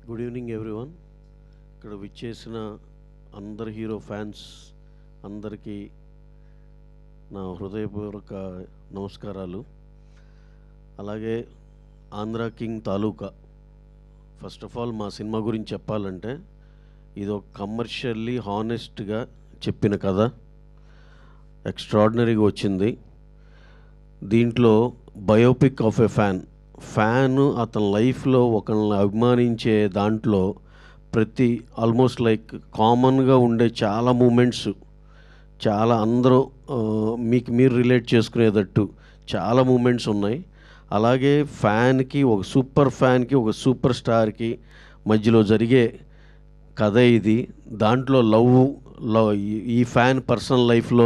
Good evening everyone. ఇక్కడ విచ్చేసిన అందరు హీరో ఫ్యాన్స్ అందరికీ నా హృదయపూర్వక నమస్కారాలు. అలాగే Andhra king taluka, first of all మా సినిమా గురించి చెప్పాలంటే ఇది ఒక కమర్షియల్లీ హానెస్ట్గా చెప్పిన కథ, ఎక్స్ట్రాడినరీగా వచ్చింది. దీంట్లో బయోపిక్ ఆఫ్ ఎ ఫ్యాన్ అతని లైఫ్లో ఒకరిని అభిమానించే దాంట్లో ప్రతి ఆల్మోస్ట్ లైక్ కామన్గా ఉండే చాలా మూమెంట్స్, చాలా అందరూ మీకు మీరు రిలేట్ చేసుకునేటట్టు చాలా మూమెంట్స్ ఉన్నాయి. అలాగే ఫ్యాన్కి, ఒక సూపర్ ఫ్యాన్కి, ఒక సూపర్ స్టార్కి మధ్యలో జరిగే కథ ఇది. దాంట్లో ఈ ఫ్యాన్ పర్సనల్ లైఫ్లో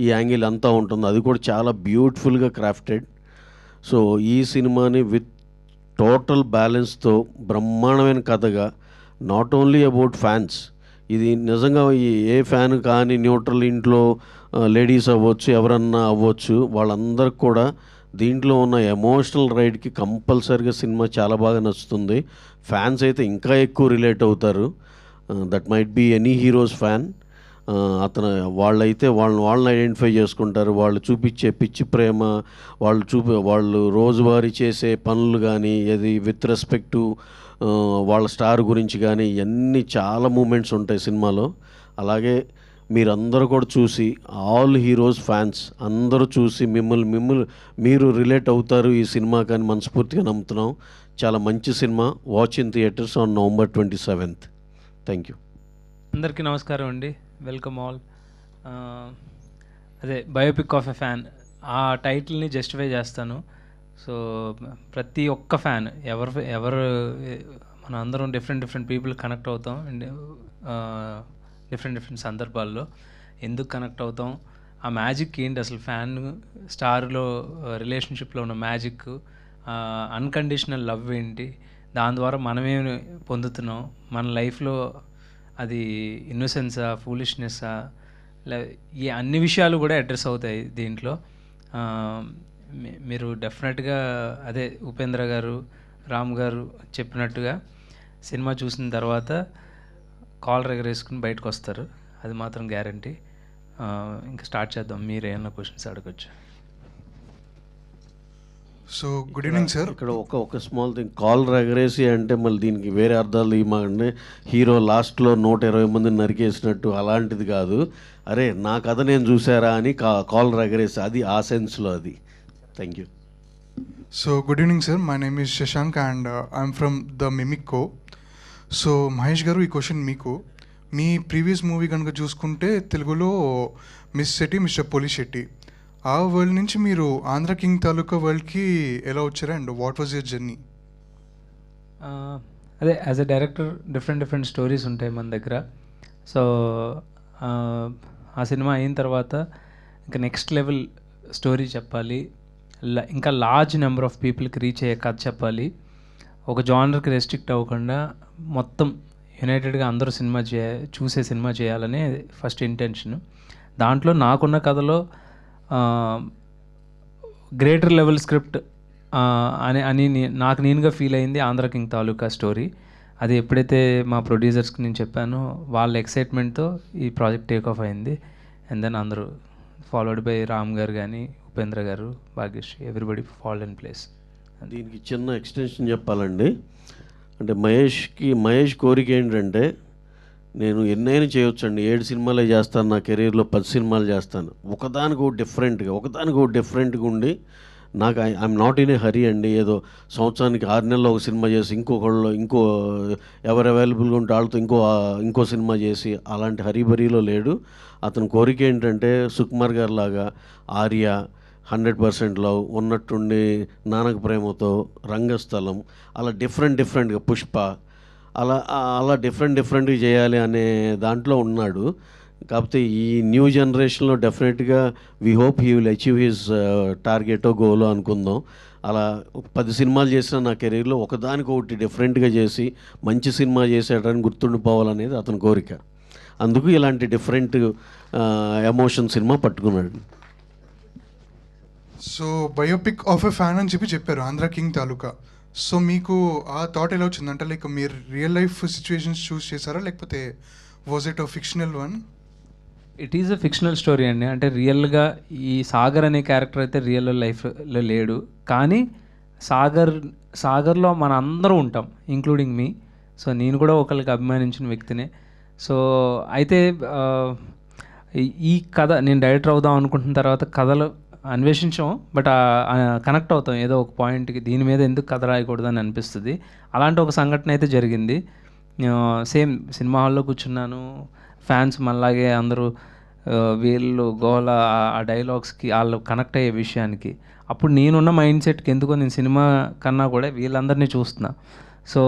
ఈ యాంగిల్ అంతా ఉంటుంది. అది కూడా చాలా బ్యూటిఫుల్గా క్రాఫ్టెడ్. సో ఈ సినిమాని విత్ టోటల్ బ్యాలెన్స్తో బ్రహ్మాండమైన కథగా, నాట్ ఓన్లీ అబౌట్ ఫ్యాన్స్, ఇది నిజంగా ఏ ఫ్యాన్ కానీ న్యూట్రల్ ఇంట్లో లేడీస్ అవ్వచ్చు, ఎవరన్నా అవ్వచ్చు, వాళ్ళందరికి కూడా దీంట్లో ఉన్న ఎమోషనల్ రైడ్కి కంపల్సరీగా సినిమా చాలా బాగా నచ్చుతుంది. ఫ్యాన్స్ అయితే ఇంకా ఎక్కువ రిలేట్ అవుతారు. That might be any heroes fan. వాళ్ళైతే వాళ్ళని ఐడెంటిఫై చేసుకుంటారు. వాళ్ళు చూపించే పిచ్చి ప్రేమ, వాళ్ళు రోజువారీ చేసే పనులు కానీ, అది విత్ రెస్పెక్ట్ టు వాళ్ళ స్టార్ గురించి కానీ, ఇవన్నీ చాలా మూమెంట్స్ ఉంటాయి సినిమాలో. అలాగే మీరందరూ కూడా చూసి, ఆల్ హీరోస్ ఫ్యాన్స్ అందరూ చూసి మీరు రిలేట్ అవుతారు ఈ సినిమా కానీ మనస్ఫూర్తిగా నమ్ముతున్నాం. చాలా మంచి cinema. Watch in theatres on November 27th. Thank you. అందరికీ నమస్కారం అండి, వెల్కమ్ ఆల్. అదే బయోపిక్ ఆఫ్ ఎ ఫ్యాన్, ఆ టైటిల్ని జస్టిఫై చేస్తాను. సో ప్రతి ఒక్క ఫ్యాన్ ఎవరు మన అందరం డిఫరెంట్ పీపుల్ కనెక్ట్ అవుతాం. డిఫరెంట్ సందర్భాల్లో ఎందుకు కనెక్ట్ అవుతాం, ఆ మ్యాజిక్ ఏంటి, అసలు ఫ్యాన్ స్టార్లో రిలేషన్షిప్లో ఉన్న మ్యాజిక్, అన్కండిషనల్ లవ్ ఏంటి, దాని ద్వారా మనమేమి పొందుతున్నాం, మన లైఫ్లో అది ఇన్నోసెన్సా, ఫూలిష్నెస్సా, ఈ అన్ని విషయాలు కూడా అడ్రస్ అవుతాయి దీంట్లో. మీరు డెఫినెట్గా అదే ఉపేంద్ర గారు, రామ్ గారు చెప్పినట్టుగా సినిమా చూసిన తర్వాత కాలర్ ఎగరేసుకుని బయటకు వస్తారు, అది మాత్రం గ్యారంటీ. ఇంకా స్టార్ట్ చేద్దాం, మీరు ఏమన్నా క్వశ్చన్స్ అడగచ్చు. So good evening sir. ఇక్కడ ఒక స్మాల్ థింగ్, కాలర్ ఎగరేసి అంటే మళ్ళీ దీనికి వేరే అర్థాలు ఇవ్వమండి. హీరో లాస్ట్లో 120 మందిని నరికేసినట్టు అలాంటిది కాదు. అరే నా కథ నేను చూసారా అని కాలర్ ఎగరేసి, అది ఆ సెన్స్లో అది. Thank you. So good evening sir, my name is Shashank and I'm from the మిమిక్కో. సో మహేష్ గారు, ఈ క్వశ్చన్ మీకు. మీ ప్రీవియస్ మూవీ కనుక చూసుకుంటే తెలుగులో miss Shetty, mister police Shetty, ఆ వరల్డ్ నుంచి మీరు ఆంధ్ర కింగ్ తాలూకా వరల్డ్కి ఎలా వచ్చారా and what was your journey? అదే as a director different stories ఉంటాయి మన దగ్గర. సో ఆ సినిమా అయిన తర్వాత ఇంకా నెక్స్ట్ లెవెల్ స్టోరీ చెప్పాలి, ఇంకా లార్జ్ నెంబర్ ఆఫ్ పీపుల్కి రీచ్ అయ్యే కథ చెప్పాలి, ఒక జానర్కి రెస్ట్రిక్ట్ అవ్వకుండా మొత్తం యునైటెడ్గా అందరూ చూసే సినిమా చేయాలనే ఫస్ట్ ఇంటెన్షన్. దాంట్లో నాకున్న కథలో గ్రేటర్ లెవెల్ స్క్రిప్ట్ అని నాకు నేనుగా ఫీల్ అయింది ఆంధ్ర కింగ్ తాలూకా స్టోరీ. అది ఎప్పుడైతే మా ప్రొడ్యూసర్స్కి నేను చెప్పానో వాళ్ళ ఎక్సైట్మెంట్తో ఈ ప్రాజెక్ట్ టేక్ ఆఫ్ అయింది. అండ్ దెన్ అందరూ ఫాలోడ్ బై రామ్ గారు కానీ, Upendra garu, Bhagyashree, everybody follow in place. దీనికి చిన్న ఎక్స్టెన్షన్ చెప్పాలండి. అంటే మహేష్ కోరిక ఏంటంటే, నేను ఎన్నైనా చేయొచ్చండి, 7 సినిమాలే చేస్తాను, నా కెరీర్లో 10 సినిమాలు చేస్తాను, ఒకదానికి డిఫరెంట్గా ఉండి, నాకు ఐఎమ్ నాట్ ఇన్ ఏ హరీ అండి. ఏదో సంవత్సరానికి 6 నెలల్లో ఒక సినిమా చేసి ఇంకో ఎవరు అవైలబుల్గా ఉంటే వాళ్ళతో ఇంకో సినిమా చేసి అలాంటి హరీబరీలో లేడు. అతని కోరిక ఏంటంటే సుకుమార్ గారి లాగా ఆర్య, 100% లవ్, ఉన్నట్టుండి నానక ప్రేమతో, రంగస్థలం, అలా డిఫరెంట్గా పుష్ప, అలా డిఫరెంట్గా చేయాలి అనే దాంట్లో ఉన్నాడు. కాకపోతే ఈ న్యూ జనరేషన్లో డెఫినెట్గా we hope he will achieve his టార్గెటో గోలో అనుకుందాం. అలా 10 సినిమాలు చేసిన నా కెరీర్లో ఒకదానికొకటి డిఫరెంట్గా చేసి మంచి సినిమా చేసేటానికి గుర్తుండిపోవాలనేది అతని కోరిక. అందుకు ఇలాంటి డిఫరెంట్ ఎమోషన్ సినిమా పట్టుకున్నాడు. So biopic of a fan అని చెప్పారు ఆంధ్ర కింగ్ తాలూకా. సో మీకు ఆ థాట్ ఎలా వచ్చింది? అంటే లైక్ మీరు రియల్ లైఫ్ సిచ్యువేషన్స్ చూస్ చేశారా, లేకపోతే was it a fictional one? It is a fictional story అండి. అంటే రియల్గా ఈ సాగర్ అనే క్యారెక్టర్ అయితే రియల్ లైఫ్లో లేడు, కానీ సాగర్లో మన అందరూ ఉంటాం, ఇంక్లూడింగ్ మీ. సో నేను కూడా ఒకరికి అభిమానించిన వ్యక్తినే. సో అయితే ఈ కథ నేను డైరెక్టర్ అవుదాం అనుకుంటున్న తర్వాత కథలు అన్వేషించాం, బట్ కనెక్ట్ అవుతాం ఏదో ఒక పాయింట్కి, దీని మీద ఎందుకు కథ రాయకూడదని అనిపిస్తుంది. అలాంటి ఒక సంఘటన అయితే జరిగింది. సేమ్ సినిమా హాల్లో కూర్చున్నాను, ఫ్యాన్స్ మళ్ళాగే అందరూ వీళ్ళు గోల ఆ డైలాగ్స్కి వాళ్ళు కనెక్ట్ అయ్యే విషయానికి. అప్పుడు నేనున్న మైండ్ సెట్కి ఎందుకో నేను సినిమా కన్నా కూడా వీళ్ళందరినీ చూస్తున్నా. సో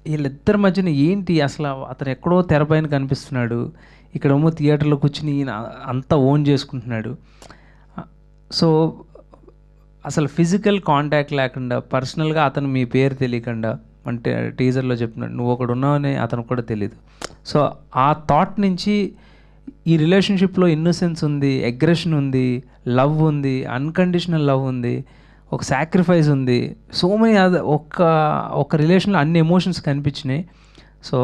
వీళ్ళిద్దరి మధ్యన ఏంటి అసలు, అతను ఎక్కడో తెరపైన కనిపిస్తున్నాడు, ఇక్కడేమో థియేటర్లో కూర్చుని ఈయన అంతా ఓన్ చేసుకుంటున్నాడు. సో అసలు ఫిజికల్ కాంటాక్ట్ లేకుండా, పర్సనల్గా అతను మీ పేరు తెలియకుండా, అంటే టీజర్లో చెప్పినాడు నువ్వు ఒకడు ఉన్నావని అతనికి కూడా తెలియదు. సో ఆ థాట్ నుంచి ఈ రిలేషన్షిప్లో ఇన్నోసెన్స్ ఉంది, అగ్రెషన్ ఉంది, లవ్ ఉంది, అన్కండిషనల్ లవ్ ఉంది, ఒక సాక్రిఫైస్ ఉంది, సో మెనీ ఒక రిలేషన్లో అన్ని ఎమోషన్స్ కనిపించినాయి. So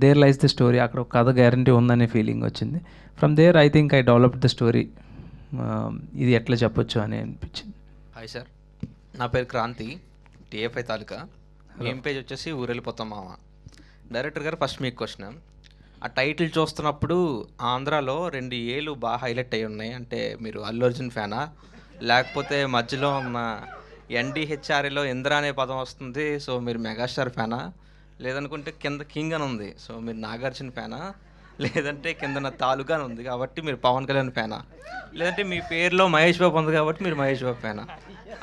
there lies the story, అక్కడ ఒక కథ గ్యారంటీ ఉందనే ఫీలింగ్ వచ్చింది. From there I think I developed the story, ఇది ఎట్లా చెప్పొచ్చు అని అనిపించింది. హాయ్ సార్, నా పేరు క్రాంతి, టీఎఫ్ఐ తాలూకా. మెయిన్ పేజ్ వచ్చేసి ఊరెళ్ళిపోతాం మామ. డైరెక్టర్ గారు ఫస్ట్ మీకు క్వశ్చన్, ఆ టైటిల్ చూస్తున్నప్పుడు ఆంధ్రాలో 2 ఏళ్ళు బాగా హైలైట్ అయ్యి ఉన్నాయి. అంటే మీరు అల్లు అర్జున్ ఫ్యానా, లేకపోతే మధ్యలో ఉన్న ఎన్డిహెచ్ఆర్ఏలో ఇంద్ర అనే పదం వస్తుంది, సో మీరు మెగాస్టార్ ఫ్యానా, లేదనుకుంటే కింద కింగ్ అని ఉంది, సో మీరు నాగార్జున ఫ్యానా, లేదంటే కింద నా తాలూకా అని ఉంది కాబట్టి మీరు పవన్ కళ్యాణ్ ఫ్యానా, లేదంటే మీ పేరులో మహేష్ బాబు ఉంది కాబట్టి మీరు మహేష్ బాబు ఫ్యానా?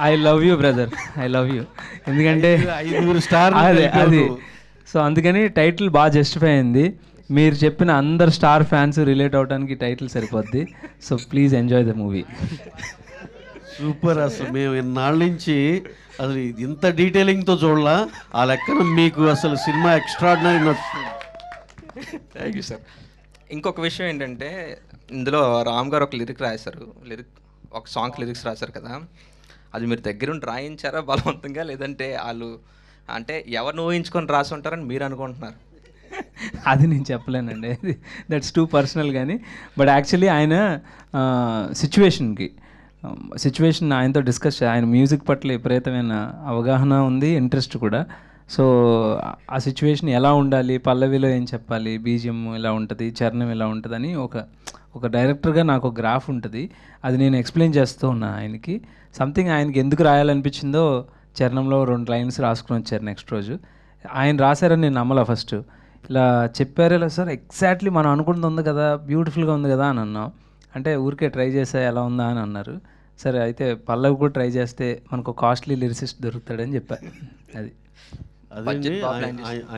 I love you brother, I love you. ఎందుకంటే 5 స్టార్ అది సో అందుకని టైటిల్ బాగా జస్టిఫై అయింది. మీరు చెప్పిన అందరు స్టార్ ఫ్యాన్స్ రిలేట్ అవడానికి టైటిల్ సరిపోద్ది. So please enjoy the movie. Super. అసలు మేము ఇన్నాళ్ళ నుంచి అసలు ఇంత డీటెయిలింగ్తో చూడాల, ఆ లెక్కన మీకు అసలు సినిమా ఎక్స్ట్రాడినరీ నచ్చుతుంది. Thank you sir. ఇంకొక విషయం ఏంటంటే, ఇందులో రామ్ గారు ఒక ఒక సాంగ్ లిరిక్స్ రాశారు కదా, అది మీరు దగ్గరుండి రాయించారా బలవంతంగా, లేదంటే వాళ్ళు అంటే ఎవరిని ఊహించుకొని రాసి ఉంటారని మీరు అనుకుంటున్నారు? అది నేను చెప్పలేనండి, దట్స్ టూ పర్సనల్. కానీ బట్ యాక్చువల్లీ ఆయన సిచ్యువేషన్ ఆయనతో డిస్కస్, ఆయన మ్యూజిక్ పట్ల విపరీతమైన అవగాహన ఉంది, ఇంట్రెస్ట్ కూడా. సో ఆ సిచ్యువేషన్ ఎలా ఉండాలి, పల్లవిలో ఏం చెప్పాలి, బీజిఎం ఎలా ఉంటుంది, చరణం ఎలా ఉంటుంది అని ఒక డైరెక్టర్గా నాకు ఒక గ్రాఫ్ ఉంటుంది, అది నేను ఎక్స్ప్లెయిన్ చేస్తూ ఉన్నా ఆయనకి. సంథింగ్ ఆయనకి ఎందుకు రాయాలనిపించిందో చరణంలో 2 లైన్స్ రాసుకుని వచ్చారు నెక్స్ట్ రోజు. ఆయన రాశారని నేను నమ్మలా ఫస్ట్. ఇలా చెప్పారు, ఇలా సార్ ఎగ్జాక్ట్లీ మనం అనుకుంటుంది ఉంది కదా, బ్యూటిఫుల్గా ఉంది కదా అని అన్నాం. అంటే ఊరికే ట్రై చేసా ఎలా ఉందా అని అన్నారు. సరే అయితే పల్లవి కూడా ట్రై చేస్తే మనకు కాస్ట్లీ లిరిసిస్ట్ దొరుకుతాడని చెప్పారు. అది అదే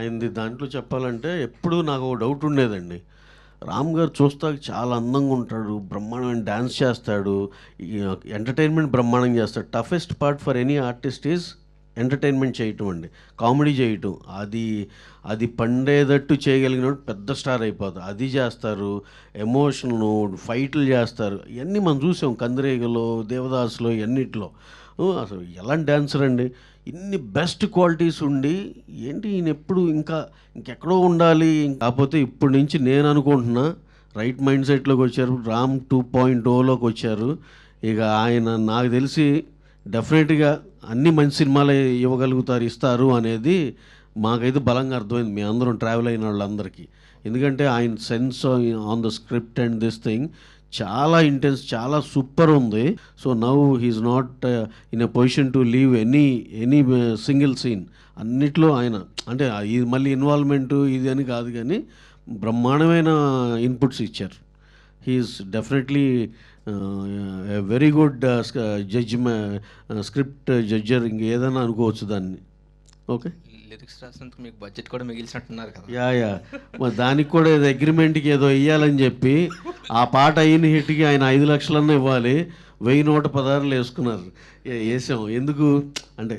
ఆయనది. దాంట్లో చెప్పాలంటే ఎప్పుడు నాకు ఒక డౌట్ ఉండేదండి, రామ్ గారు చూస్తాక చాలా అందంగా ఉంటాడు, బ్రహ్మాండమైన డ్యాన్స్ చేస్తాడు, ఎంటర్టైన్మెంట్ బ్రహ్మాండం చేస్తాడు. Toughest part for any artist is entertainment చేయటం అండి, కామెడీ చేయటం. అది పండేటట్టు చేయగలిగినప్పుడు పెద్ద స్టార్ అయిపోతారు. అది చేస్తారు, ఎమోషన్లు, ఫైట్లు చేస్తారు. ఇవన్నీ మనం చూసాం కందిరేగలో, దేవదాసులో, ఇవన్నిట్లో. అసలు ఎలాంటి డాన్సర్ అండి, ఇన్ని బెస్ట్ క్వాలిటీస్ ఉండి ఏంటి ఈయన ఎప్పుడు ఇంకెక్కడో ఉండాలి. కాకపోతే ఇప్పటి నుంచి నేను అనుకుంటున్నా రైట్ మైండ్ సెట్లోకి వచ్చారు, రామ్ 2.0లోకి వచ్చారు. ఇక ఆయన నాకు తెలిసి డెఫినెట్గా అన్ని మంచి సినిమాలే ఇస్తారు అనేది మాకైతే బలంగా అర్థమైంది, మీ అందరం ట్రావెల్ అయిన వాళ్ళందరికీ. ఎందుకంటే ఆయన sense on the script and this thing చాలా ఇంటెన్స్, చాలా సూపర్ ఉంది. So now he's not in a position to leave any single scene. అన్నిట్లో ఆయన అంటే ఇది మళ్ళీ ఇన్వాల్వ్మెంటు ఇది అని కాదు, కానీ బ్రహ్మాండమైన ఇన్పుట్స్ ఇచ్చారు. He is definitely very good script judger, ఇంకేదైనా అనుకోవచ్చు దాన్ని. ఓకే, లిరిక్స్ రాసినందుకు మీకు బడ్జెట్ కూడా మిగిల్చినట్టున్నారు కదా? యా మరి దానికి కూడా ఏదో అగ్రిమెంట్కి ఏదో ఇవ్వాలని చెప్పి ఆ పాట అయిన హిట్కి ఆయన 5 లక్షలన్నా ఇవ్వాలి, 1116 వేసుకున్నారు. వేసాం ఎందుకు అంటే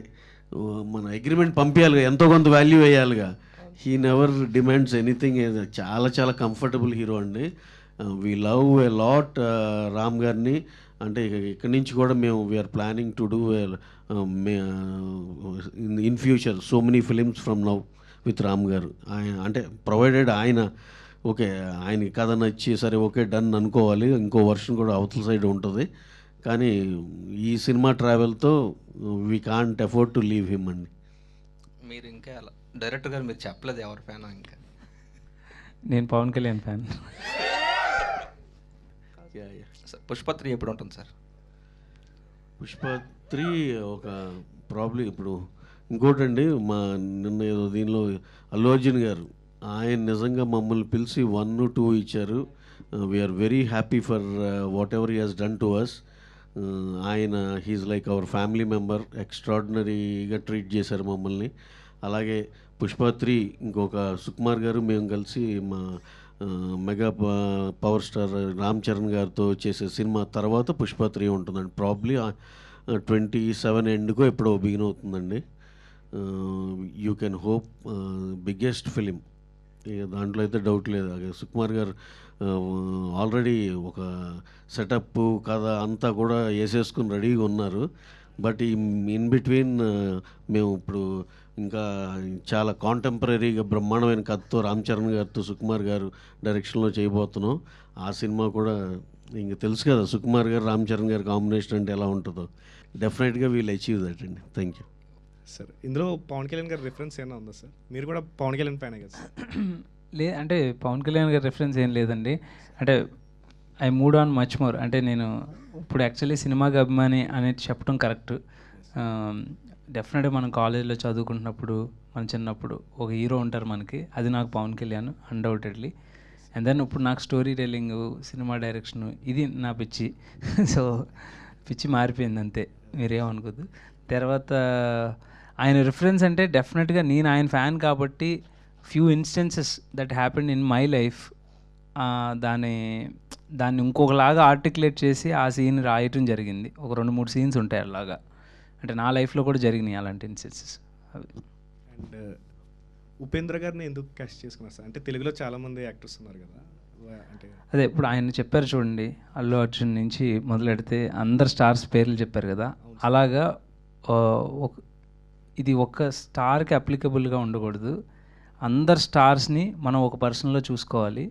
మన అగ్రిమెంట్ పంపించాలిగా, ఎంతో కొంత వాల్యూ వేయాలిగా. He never demands anything. చాలా చాలా కంఫర్టబుల్ హీరో అండి. We love a lot Ram గారిని. అంటే ఇక్కడి నుంచి కూడా మేము we are planning to do in future so many films from now with Ram garu. ఆయన అంటే ప్రొవైడెడ్ ఆయన ఓకే ఆయనకి కథ నచ్చి సరే ఓకే డన్ అనుకోవాలి, ఇంకో వర్షన్ కూడా అవతల సైడ్ ఉంటుంది. కానీ ఈ సినిమా ట్రావెల్తో we can't afford to leave him అండి. మీరు ఇంకా డైరెక్టర్ గారు మీరు చెప్పలేదు ఎవరి ఫ్యాన్ ఇంకా? నేను పవన్ కళ్యాణ్ ఫ్యాన్. పుష్ప 3 ఎప్పుడు ఉంటుంది సార్? పుష్ప 3 ఒక ప్రాబ్లం. ఇప్పుడు ఇంకోటండి, మా నిన్న ఏదో దీనిలో అల్లు అర్జున్ గారు ఆయన నిజంగా మమ్మల్ని పిలిచి 1, 2 ఇచ్చారు. We are very happy for whatever he has done to us. ఆయన he's like our family member, ఎక్స్ట్రాడినరీగా ట్రీట్ చేశారు మమ్మల్ని. అలాగే పుష్ప 3 ఇంకొక సుకుమార్ గారు మేము కలిసి మా mega power star Ram Charan గారితో చేసే సినిమా తర్వాత పుష్ప 3 ఉంటుందండి. ప్రాబ్లీ 27 ఎండ్కో ఎప్పుడో బిగిన్ అవుతుందండి. You can hope biggest film, ఇక దాంట్లో అయితే డౌట్ లేదు. సుకుమార్ గారు ఆల్రెడీ ఒక సెటప్ కథ అంతా కూడా వేసేసుకుని రెడీగా ఉన్నారు. బట్ ఇన్ బిట్వీన్ మేము ఇప్పుడు ఇంకా చాలా కాంటెంపరీగా బ్రహ్మాండమైన కథతో రామ్ చరణ్ గారితో సుకుమార్ గారు డైరెక్షన్లో చేయబోతున్నాం. ఆ సినిమా కూడా ఇంక తెలుసు కదా, సుకుమార్ గారు రామ్ చరణ్ గారి కాంబినేషన్ అంటే ఎలా ఉంటుందో. డెఫినెట్గా వీల్ అచీవ్ దట్ అండి. Thank you sir. ఇందులో పవన్ కళ్యాణ్ గారి రిఫరెన్స్ ఏమైనా ఉందా సార్? మీరు కూడా పవన్ కళ్యాణ్ ఫ్యానే కదా సార్? అంటే పవన్ కళ్యాణ్ గారి రిఫరెన్స్ ఏం లేదండి. అంటే I mood on much more. అంటే నేను ఇప్పుడు యాక్చువల్లీ సినిమాకి అభిమాని అనేది చెప్పడం కరెక్ట్. డెఫినెట్గా మనం కాలేజ్లో చదువుకుంటున్నప్పుడు మన చిన్నప్పుడు ఒక హీరో ఉంటారు మనకి, అది నాకు Pawan Kalyan undoubtedly. And then ఇప్పుడు నాకు స్టోరీ టెల్లింగ్, సినిమా డైరెక్షను, ఇది నా పిచ్చి. సో పిచ్చి మారిపోయింది అంతే, మీరేమనుకోద్దు. తర్వాత ఆయన రిఫరెన్స్ అంటే డెఫినెట్గా నేను ఆయన ఫ్యాన్ కాబట్టి few instances that happened in my life దాన్ని ఇంకొకలాగా ఆర్టికులేట్ చేసి ఆ సీన్ రాయటం జరిగింది. ఒక 2-3 సీన్స్ ఉంటాయి అలాగా. అంటే నా లైఫ్లో కూడా జరిగినాయి అలాంటి ఇన్స్టెన్సెస్ అవి. అండ్ ఉపేంద్ర గారిని ఎందుకు క్యాస్ట్ చేసుకున్నారు సార్? అంటే తెలుగులో చాలామంది యాక్టర్స్ ఉన్నారు కదా, అంటే అదే ఇప్పుడు ఆయన చెప్పారు చూడండి, అల్లు అర్జున్ నుంచి మొదలెడితే అందరు స్టార్స్ పేర్లు చెప్పారు కదా, అలాగా ఇది ఒక స్టార్కి అప్లికబుల్గా ఉండకూడదు. అందరు స్టార్స్ని మనం ఒక పర్సన్లో చూసుకోవాలి.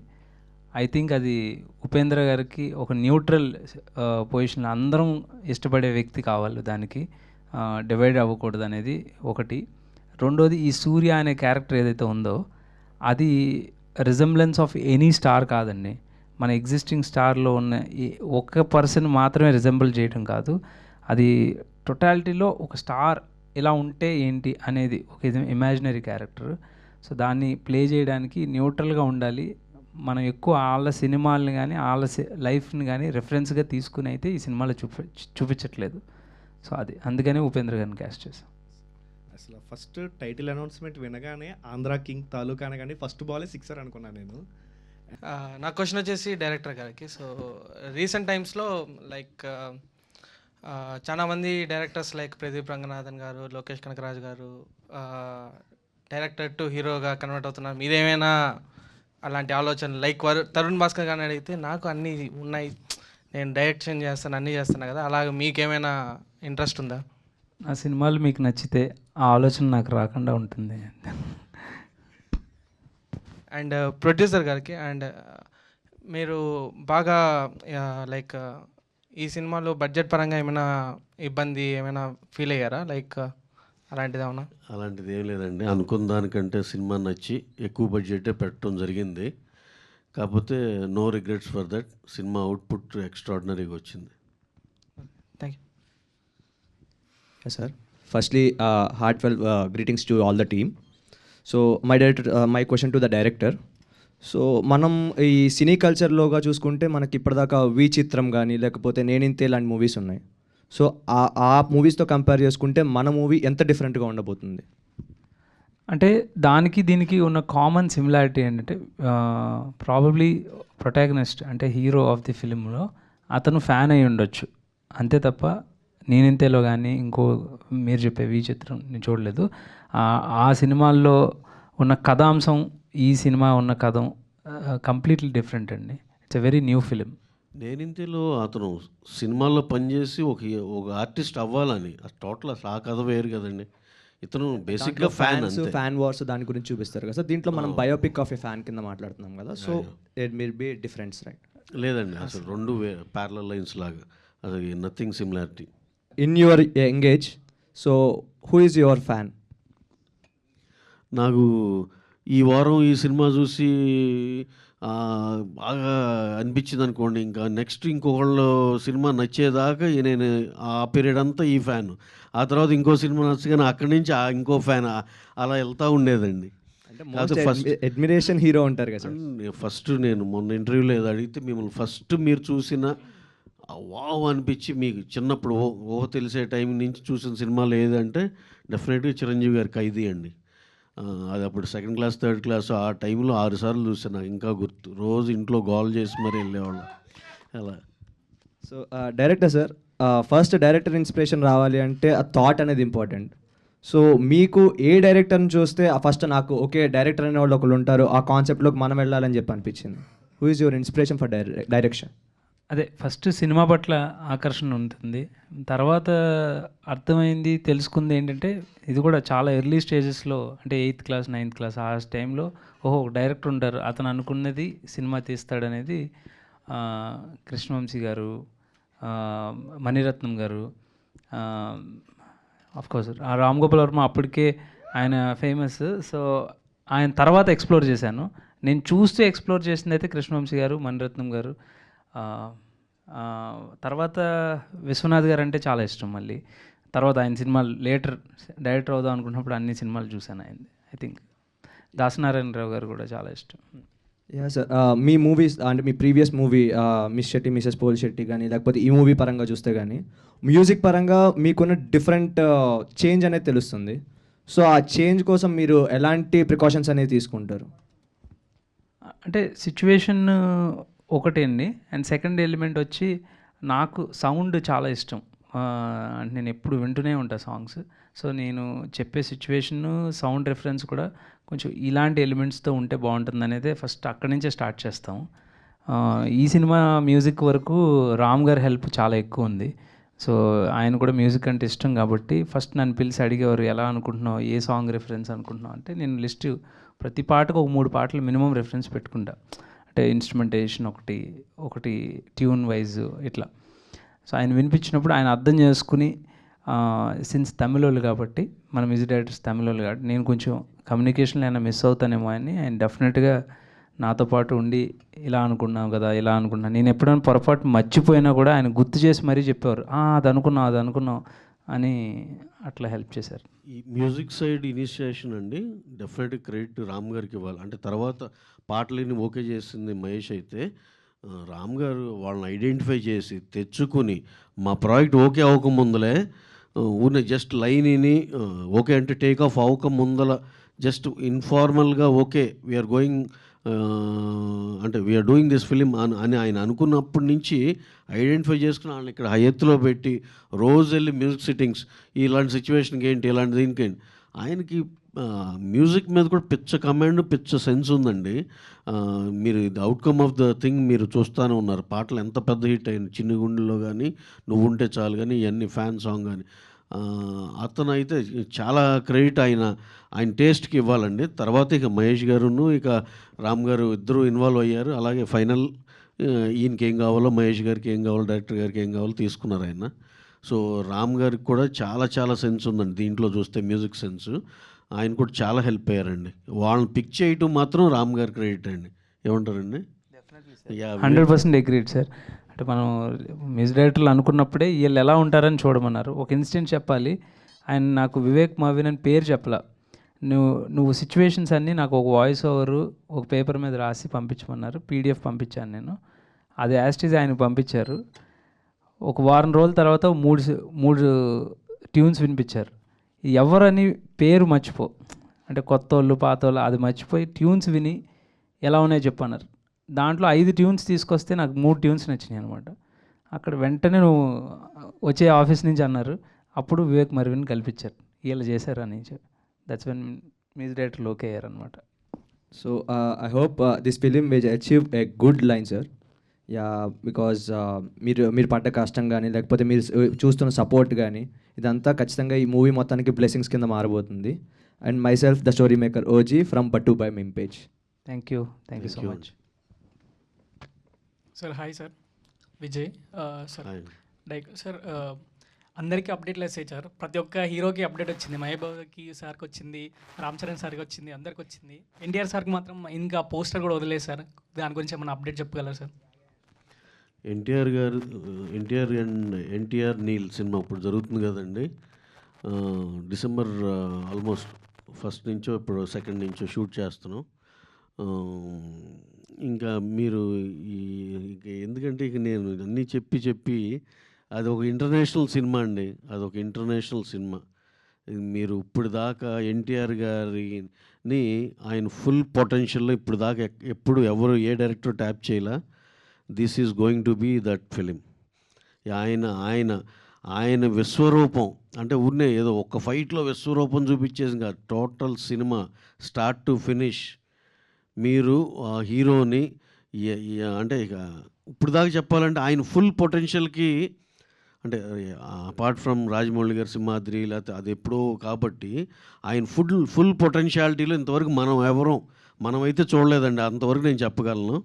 ఐ థింక్ అది ఉపేంద్ర గారికి ఒక న్యూట్రల్ పొజిషన్, అందరం ఇష్టపడే వ్యక్తి కావాలి, దానికి డివైడ్ అవ్వకూడదు అనేది ఒకటి. రెండోది, ఈ సూర్య అనే క్యారెక్టర్ ఏదైతే ఉందో అది రిజంబ్లెన్స్ ఆఫ్ ఎనీ స్టార్ కాదండి. మన ఎగ్జిస్టింగ్ స్టార్లో ఉన్న ఒక్క పర్సన్ మాత్రమే రిజంబుల్ చేయడం కాదు, అది టోటాలిటీలో ఒక స్టార్ ఇలా ఉంటే ఏంటి అనేది ఒక ఇమాజినరీ క్యారెక్టర్. సో దాన్ని ప్లే చేయడానికి న్యూట్రల్గా ఉండాలి. మనం ఎక్కువ వాళ్ళ సినిమాలని కానీ వాళ్ళ లైఫ్ని కానీ రెఫరెన్స్గా తీసుకుని అయితే ఈ సినిమాలో చూపించట్లేదు. సో అది అందుకనే ఉపేంద్ర గారిని క్యాస్ట్ చేశాం. అసలు ఫస్ట్ టైటిల్ అనౌన్స్మెంట్ వినగానే ఆంధ్ర కింగ్ తాలూకా అనగానే ఫస్ట్ బాలే 6 అనుకున్నాను నేను. నా క్వశ్చన్ వచ్చేసి డైరెక్టర్ గారికి. సో రీసెంట్ టైమ్స్లో లైక్ చాలామంది డైరెక్టర్స్ లైక్ ప్రదీప్ రంగనాథన్ గారు, లోకేష్ కనకరాజు గారు డైరెక్టర్ టు హీరోగా కన్వర్ట్ అవుతున్నారు. మీదేమైనా అలాంటి ఆలోచన లైక్ తరుణ్ భాస్కర్ గారిని అడిగితే నాకు అన్నీ ఉన్నాయి, నేను డైరెక్షన్ చేస్తాను, అన్నీ చేస్తాను కదా, అలాగే మీకేమైనా ఇంట్రెస్ట్ ఉందా? నా సినిమాలు మీకు నచ్చితే ఆ ఆలోచన నాకు రాకుండా ఉంటుంది. అండ్ ప్రొడ్యూసర్ గారికి, అండ్ మీరు బాగా లైక్ ఈ సినిమాలో బడ్జెట్ పరంగా ఏమైనా ఇబ్బంది ఏమైనా ఫీల్ అయ్యారా? లైక్ అలాంటిది ఏమన్నా? అలాంటిది ఏం లేదండి. అనుకున్న దానికంటే సినిమా నచ్చి ఎక్కువ బడ్జెటే పెట్టడం జరిగింది. కాకపోతే no regrets for that. Cinema output ఎక్స్ట్రాడినరీగా వచ్చింది. Thank you. Yes, sir. Firstly, heartfelt greetings to all the team. So, my question to the director. So మనం ఈ సినీ కల్చర్లోగా చూసుకుంటే మనకి ఇప్పటిదాకా వి చిత్రం కానీ లేకపోతే నేనింతే లాంటి మూవీస్ ఉన్నాయి. సో ఆ మూవీస్తో కంపేర్ చేసుకుంటే మన మూవీ ఎంత డిఫరెంట్గా ఉండబోతుంది? అంటే దానికి దీనికి ఉన్న కామన్ సిమిలారిటీ ఏంటంటే ప్రాబబ్లీ ప్రొటాగనిస్ట్ అంటే హీరో ఆఫ్ ది ఫిలింలో అతను ఫ్యాన్ అయి ఉండొచ్చు, అంతే తప్ప నేనింతేలో కానీ ఇంకో మీరు చెప్పే వి చిత్రం నేను చూడలేదు. ఆ సినిమాల్లో ఉన్న కథాంశం ఈ సినిమా ఉన్న కథం కంప్లీట్లీ డిఫరెంట్ అండి. It's a very new film. నేనింతలో అతను సినిమాల్లో పనిచేసి ఒక ఒక ఆర్టిస్ట్ అవ్వాలని టోటల్ అసలు ఆ కథ వేరు కదండి. ఇతను బేసిక్గా ఫ్యాన్ అంతే. ఫ్యాన్ వార్స్ దాని గురించి చూపిస్తారు కదా సార్. దీంట్లో మనం బయోపిక్ ఆఫ్ ఏ ఫ్యాన్ కింద మాట్లాడుతున్నాం కదా. So it will be difference, right? లేదండి, అసలు రెండు ప్యారలల్ లైన్స్ లాగా, అది nothing similarity. In your young age, so who is your fan? నాకు ఈ వారం ఈ సినిమా చూసి బాగా అనిపించింది అనుకోండి, ఇంకా నెక్స్ట్ ఇంకొకళ్ళు సినిమా నచ్చేదాకా నేను ఆ పీరియడ్ అంతా ఈ ఫ్యాన్, ఆ తర్వాత ఇంకో సినిమా నచ్చగానే అక్కడి నుంచి ఇంకో ఫ్యాన్, అలా వెళ్తూ ఉండేదండి. అంటే ఫస్ట్ అడ్మిరేషన్ హీరో ఉంటారు కదా సార్. ఫస్ట్ నేను మొన్న ఇంటర్వ్యూలో ఏదో అడిగితే, మిమ్మల్ని ఫస్ట్ మీరు చూసిన వావ్ అనిపించి మీకు చిన్నప్పుడు ఊహ తెలిసే టైం నుంచి చూసిన సినిమాలు ఏదంటే డెఫినెట్గా చిరంజీవి గారి ఖైదీ అండి. అది అప్పుడు సెకండ్ క్లాస్ థర్డ్ క్లాస్ ఆ టైంలో 6 సార్లు చూసాను, నాకు ఇంకా గుర్తు. రోజు ఇంట్లో గోల్ చేసి మరీ వెళ్ళేవాళ్ళం అలా. So director sir, first director inspiration రావాలి అంటే ఆ థాట్ అనేది ఇంపార్టెంట్. సో మీకు ఏ డైరెక్టర్ని చూస్తే ఫస్ట్ నాకు ఓకే డైరెక్టర్ అనే వాళ్ళు ఒకళ్ళు ఉంటారు, ఆ కాన్సెప్ట్లోకి మనం వెళ్ళాలని చెప్పి అనిపించింది? Who is your inspiration for direction? అదే ఫస్ట్ సినిమా పట్ల ఆకర్షణ ఉంటుంది. తర్వాత అర్థమైంది, తెలుసుకుంది ఏంటంటే ఇది కూడా చాలా ఎర్లీ స్టేజెస్లో, అంటే 8th క్లాస్ 9th క్లాస్ ఆ టైంలో, ఓహో ఒక డైరెక్టర్ ఉంటారు, అతను అనుకున్నది సినిమా తీస్తాడనేది కృష్ణవంశీ గారు, మణిరత్నం గారు, కోర్స్ రామ్ గోపాల్ వర్మ అప్పటికే ఆయన ఫేమస్. సో ఆయన తర్వాత ఎక్స్ప్లోర్ చేశాను. నేను చూస్తూ ఎక్స్ప్లోర్ చేసింది అయితే కృష్ణవంశీ గారు, మణిరత్నం గారు. తర్వాత విశ్వనాథ్ గారు అంటే చాలా ఇష్టం. మళ్ళీ తర్వాత ఆయన సినిమాలు లేటర్ డైరెక్టర్ అవుదాం అనుకున్నప్పుడు అన్ని సినిమాలు చూశాను ఆయన. ఐ థింక్ దాసనారాయణరావు గారు కూడా చాలా ఇష్టం. యా సార్, మీ మూవీస్ అంటే మీ previous movie Miss Shetty Mrs Polishetty కానీ లేకపోతే ఈ మూవీ పరంగా చూస్తే కానీ మ్యూజిక్ పరంగా మీకున్న డిఫరెంట్ చేంజ్ అనేది తెలుస్తుంది. సో ఆ చేంజ్ కోసం మీరు ఎలాంటి ప్రికాషన్స్ అనేది తీసుకుంటారు? అంటే సిచ్యువేషన్ ఒకటే అండి. అండ్ సెకండ్ ఎలిమెంట్ వచ్చి నాకు సౌండ్ చాలా ఇష్టం. అంటే నేను ఎప్పుడు వింటూనే ఉంటా సాంగ్స్. సో నేను చెప్పే సిచ్యువేషన్ సౌండ్ రిఫరెన్స్ కూడా కొంచెం ఇలాంటి ఎలిమెంట్స్తో ఉంటే బాగుంటుంది అనేది ఫస్ట్ అక్కడి నుంచే స్టార్ట్ చేస్తాం. ఈ సినిమా మ్యూజిక్ వరకు రామ్ గారి హెల్ప్ చాలా ఎక్కువ ఉంది. సో ఆయన కూడా మ్యూజిక్ అంటే ఇష్టం కాబట్టి ఫస్ట్ నన్ను పిలిచి అడిగేవారు, ఎలా అనుకుంటున్నావు, ఏ సాంగ్ రిఫరెన్స్ అనుకుంటున్నావు అంటే, నేను లిస్ట్ ప్రతి పాటకు ఒక 3 పాటలు మినిమం రిఫరెన్స్ పెట్టుకుంటా. అంటే ఇన్స్ట్రుమెంటేషన్ ఒకటి ట్యూన్ వైజ్ ఇట్లా. సో ఆయన వినిపించినప్పుడు ఆయన అర్థం చేసుకుని, సిన్స్ తమిళోళ్ళు కాబట్టి మన మ్యూజిక్ డైరెక్టర్స్ తమిళోళ్ళు కాబట్టి నేను కొంచెం కమ్యూనికేషన్లో అయినా మిస్ అవుతానేమో అని ఆయన డెఫినెట్గా నాతో పాటు ఉండి ఇలా అనుకున్నాం కదా, ఇలా అనుకున్నాను. నేను ఎప్పుడైనా పొరపాటు మర్చిపోయినా కూడా ఆయన గుర్తు చేసి మరీ చెప్పేవారు, అది అనుకున్నాం అని అట్లా హెల్ప్ చేశారు. ఈ మ్యూజిక్ సైడ్ ఇనిషియేషన్ అండి డెఫినెట్గా క్రెడిట్ రామ్ గారికి ఇవ్వాలి. అంటే తర్వాత పాటలని ఓకే చేసింది మహేష్ అయితే, రామ్ గారు వాళ్ళని ఐడెంటిఫై చేసి తెచ్చుకుని మా ప్రాజెక్ట్ ఓకే అవ్వకముందలే ఊరిని జస్ట్ లైన్ని ఓకే అంటే టేక్ ఆఫ్ అవ్వకముందల జస్ట్ ఇన్ఫార్మల్గా ఓకే వీఆర్ గోయింగ్ అంటే వీఆర్ డూయింగ్ దిస్ ఫిలిం అని ఆయన అనుకున్నప్పటి నుంచి ఐడెంటిఫై చేసుకుని వాళ్ళని ఇక్కడ హై ఎత్తులో పెట్టి రోజు వెళ్ళి మ్యూజిక్ సిట్టింగ్స్, ఇలాంటి సిచ్యువేషన్కి ఏంటి, ఇలాంటి దీనికి ఏంటి, ఆయనకి మ్యూజిక్ మీద కూడా పిచ్చ కమాండ్ పిచ్చ సెన్స్ ఉందండి. మీరు ఇది అవుట్కమ్ ఆఫ్ ద థింగ్ మీరు చూస్తూనే ఉన్నారు. పాటలు ఎంత పెద్ద హిట్ అయింది, చిన్న గుండెలో కానీ, నువ్వు ఉంటే చాలు కానీ, ఇవన్నీ ఫ్యాన్ సాంగ్ కానీ. అతను అయితే చాలా క్రెడిట్ ఆయన టేస్ట్కి ఇవ్వాలండి. తర్వాత ఇక మహేష్ గారును ఇక రామ్ గారు ఇద్దరు ఇన్వాల్వ్ అయ్యారు. అలాగే ఫైనల్ ఈయనకి ఏం కావాలో, మహేష్ గారికి ఏం కావాలో, డైరెక్టర్ గారికి ఏం కావాలో తీసుకున్నారు ఆయన. సో రామ్ గారికి కూడా చాలా సెన్స్ ఉందండి దీంట్లో చూస్తే, మ్యూజిక్ సెన్స్. ఆయన కూడా చాలా హెల్ప్ అయ్యారండి. వాళ్ళని పిక్ చేయటం మాత్రం రామ్ గారి క్రెడిట్ అండి. ఏమంటారండి? 100% అగ్రీడ్ సార్. అంటే మనం మ్యూజిక్ డైరెక్టర్లు అనుకున్నప్పుడే వీళ్ళు ఎలా ఉంటారని చూడమన్నారు. ఒక ఇన్సిడెంట్ చెప్పాలి. ఆయన నాకు వివేక్ మావిన్ అని పేరు చెప్పలా, నువ్వు సిచ్యువేషన్స్ అన్నీ నాకు ఒక వాయిస్ ఓవరు ఒక పేపర్ మీద రాసి పంపించమన్నారు. PDF పంపించాను నేను. అది యాస్టీజ్ ఆయనకు పంపించారు. ఒక వారం రోజుల తర్వాత మూడు ట్యూన్స్ వినిపించారు. ఎవరని పేరు మర్చిపో, అంటే కొత్త వాళ్ళు పాత వాళ్ళు అది మర్చిపోయి ట్యూన్స్ విని ఎలా ఉన్నాయో చెప్పన్నారు. దాంట్లో 5 ట్యూన్స్ తీసుకొస్తే నాకు 3 ట్యూన్స్ నచ్చినాయి అనమాట. అక్కడ వెంటనే నువ్వు వచ్చే ఆఫీస్ నుంచి అన్నారు. అప్పుడు వివేక్ మర్విన్ కల్పించారు, వీళ్ళు చేశారు అని. That's when music director okay అయ్యారు అనమాట. So I hope this film will achieve a good line sir. Yeah because మీరు పడ్డ కష్టం కానీ లేకపోతే మీరు చూస్తున్న సపోర్ట్ కానీ ఇదంతా ఖచ్చితంగా ఈ మూవీ మొత్తానికి బ్లెస్సింగ్స్ కింద మారబోతుంది. And myself the story maker OG from పట్టు by meme page. Thank you so much. Sir hi sir, Vijay sir. Hi. Like sir అందరికీ అప్డేట్లు వేసాయి సార్, ప్రతి ఒక్క హీరోకి అప్డేట్ వచ్చింది, మహేబాబుకి సార్కి వచ్చింది, రామ్ చరణ్ సార్కి వచ్చింది, అందరికి వచ్చింది. ఎన్టీఆర్ సార్కి మాత్రం ఇంకా పోస్టర్ కూడా వదిలేదు సార్, దాని గురించి ఏమైనా అప్డేట్ చెప్పగలరా సార్? ఎన్టీఆర్ గారు, ఎన్టీఆర్ అండ్ ఎన్టీఆర్ నీల్ సినిమా ఇప్పుడు జరుగుతుంది కదండి. డిసెంబర్ ఆల్మోస్ట్ ఫస్ట్ నుంచో ఇప్పుడు సెకండ్ నుంచో షూట్ చేస్తున్నాం. ఇంకా మీరు ఇక ఎందుకంటే ఇక నేను అన్నీ చెప్పి అది ఒక ఇంటర్నేషనల్ సినిమా అండి, అదొక ఇంటర్నేషనల్ సినిమా. మీరు ఇప్పుడు దాకా ఎన్టీఆర్ గారిని ఆయన ఫుల్ పొటెన్షియల్లో ఇప్పుడు దాకా ఎప్పుడు ఎవరు ఏ డైరెక్టర్ ట్యాప్ చేయలే. This is going to be that film. ఆయన విశ్వరూపం అంటే ఊరినే ఏదో ఒక ఫైట్లో విశ్వరూపం చూపించేసి కాదు, total cinema start to finish మీరు ఆ హీరోని అంటే ఇక ఇప్పుడు దాకా చెప్పాలంటే ఆయన ఫుల్ పొటెన్షియల్కి అంటే అపార్ట్ ఫ్రమ్ రాజమౌళి గారి సింహాద్రి లేకపోతే అది ఎప్పుడో కాబట్టి ఆయన ఫుల్ పొటెన్షియాలిటీలో ఇంతవరకు మనమైతే చూడలేదండి, అంతవరకు నేను చెప్పగలను.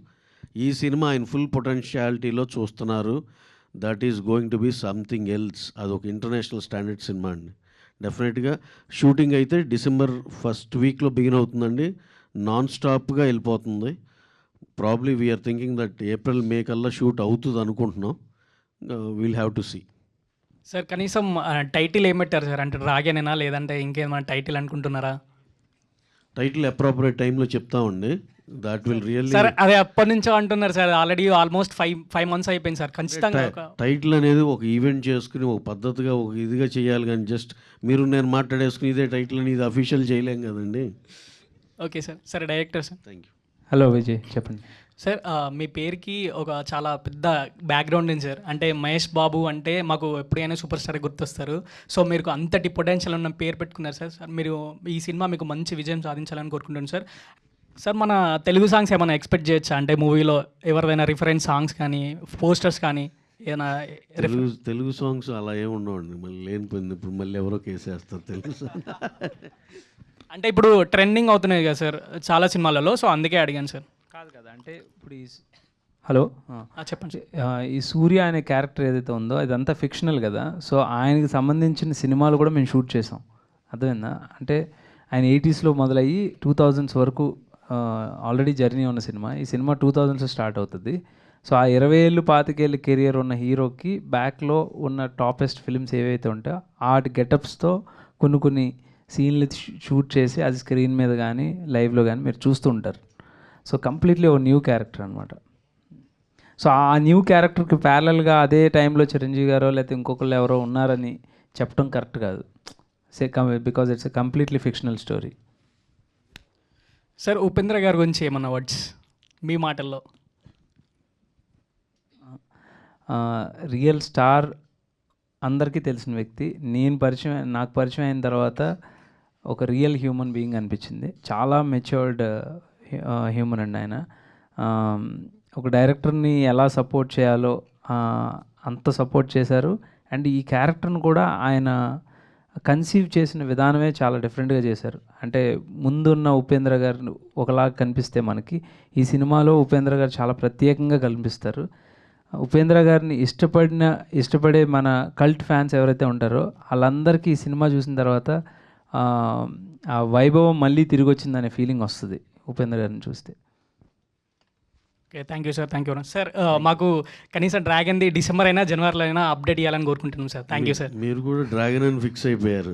ఈ సినిమా ఆయన ఫుల్ పొటెన్షియాలిటీలో చూస్తున్నారు. That is going to be something else. అదొక ఇంటర్నేషనల్ స్టాండర్డ్ సినిమా అండి. డెఫినెట్గా షూటింగ్ అయితే డిసెంబర్ ఫస్ట్ వీక్లో బిగిన్ అవుతుందండి, నాన్ స్టాప్గా వెళ్ళిపోతుంది. Probably we're thinking that April May కల్లా షూట్ అవుతుంది అనుకుంటున్నాం. We'll have to see. Sir కనీసం టైటిల్ ఏం పెట్టారు సార్, అంటే డ్రాగనేనా లేదంటే ఇంకేమైనా టైటిల్ అనుకుంటున్నారా? టైటిల్ అప్రాపరేట్ టైంలో చెప్తామండి. దాట్ విల్ రియల్లీ సార్ అదే అప్పటి నుంచో అంటున్నారు సార్, ఆల్రెడీ ఆల్మోస్ట్ 5 months అయిపోయింది సార్. ఖచ్చితంగా టైటిల్ అనేది ఒక ఈవెంట్ చేసుకుని ఒక పద్ధతిగా ఒక ఇదిగా చేయాలి, కానీ జస్ట్ మీరు నేను మాట్లాడేసుకుని ఇదే టైటిల్ అని ఇది అఫీషియల్ చేయలేం కదండి. Okay sir. సరే director sir. Thank you. Hello Vijay, చెప్పండి సార్. మీ పేరుకి ఒక చాలా పెద్ద బ్యాక్గ్రౌండ్ ఉంది సార్. అంటే మహేష్ బాబు అంటే మాకు ఎప్పుడైనా సూపర్ స్టార్ గుర్తొస్తారు. సో మీరు అంతటి పొటెన్షియల్ ఉన్న పేరు పెట్టుకున్నారు సార్. సార్ మీరు ఈ సినిమా మీకు మంచి విజయం సాధించాలని కోరుకుంటున్నాను సార్. సార్ మన తెలుగు సాంగ్స్ ఏమైనా ఎక్స్పెక్ట్ చేయొచ్చా? అంటే మూవీలో ఎవరైనా రిఫరెన్స్ సాంగ్స్ కానీ పోస్టర్స్ కానీ ఏమైనా తెలుగు సాంగ్స్ అలా ఏమి ఉండవండి, మళ్ళీ లేనిపోయింది ఇప్పుడు మళ్ళీ ఎవరో కేసేస్తారు తెలుగు సాంగ్. అంటే ఇప్పుడు ట్రెండింగ్ అవుతున్నాయి కదా సార్ చాలా సినిమాలలో, సో అందుకే అడిగాను సార్. కాదు కదా, అంటే ఇప్పుడు ఈ హలో చెప్పండి. ఈ సూర్య అనే క్యారెక్టర్ ఏదైతే ఉందో ఇదంతా ఫిక్షనల్ కదా, సో ఆయనకి సంబంధించిన సినిమాలు కూడా మేము షూట్ చేసాం. అర్థమైందా? అంటే ఆయన 80sలో మొదలయ్యి 2000s వరకు ఆల్రెడీ జర్నీ ఉన్న సినిమా. ఈ సినిమా 2000s స్టార్ట్ అవుతుంది. సో ఆ 20 ఏళ్ళు 25 ఏళ్ళు కెరియర్ ఉన్న హీరోకి బ్యాక్లో ఉన్న టాపెస్ట్ ఫిల్మ్స్ ఏవైతే ఉంటాయో వాటి గెటప్స్తో కొన్ని సీన్లు షూట్ చేసి అది స్క్రీన్ మీద కానీ లైవ్లో కానీ మీరు చూస్తూ ఉంటారు. సో కంప్లీట్లీ ఒక న్యూ క్యారెక్టర్ అనమాట. సో ఆ న్యూ క్యారెక్టర్కి ప్యారలల్గా అదే టైంలో చిరంజీవి గారో లేకపోతే ఇంకొకళ్ళు ఎవరో ఉన్నారని చెప్పడం కరెక్ట్ కాదు. Because it's a completely fictional story. Sir Upendra గారి గురించి ఏమన్నా వర్డ్స్ మీ మాటల్లో? రియల్ స్టార్, అందరికీ తెలిసిన వ్యక్తి. నాకు పరిచయం అయిన తర్వాత ఒక రియల్ హ్యూమన్ బీయింగ్ అనిపించింది. చాలా మెచ్యూర్డ్ హ్యూమన్ అండి ఆయన. ఒక డైరెక్టర్ని ఎలా సపోర్ట్ చేయాలో అంత సపోర్ట్ చేశారు. అండ్ ఈ క్యారెక్టర్ని కూడా ఆయన కన్సీవ్ చేసిన విధానమే చాలా డిఫరెంట్గా చేశారు. అంటే ముందున్న ఉపేంద్ర గారు ఒకలాగా కనిపిస్తే మనకి ఈ సినిమాలో ఉపేంద్ర గారు చాలా ప్రత్యేకంగా కనిపిస్తారు. ఉపేంద్ర గారిని ఇష్టపడే మన కల్ట్ ఫ్యాన్స్ ఎవరైతే ఉంటారో వాళ్ళందరికీ ఈ సినిమా చూసిన తర్వాత ఆ వైభవం మళ్ళీ తిరిగి వచ్చిందనే ఫీలింగ్ వస్తుంది ఉపేంద్ర గారిని చూస్తే. Okay, thank you sir. Thank you sir. మాకు కనీసం డ్రాగన్ది డిసెంబర్ అయినా జనవరిలో అయినా అప్డేట్ ఇవ్వాలని కోరుకుంటున్నాం సార్. Thank you sir. మీరు కూడా డ్రాగన్ అని ఫిక్స్ అయిపోయారు.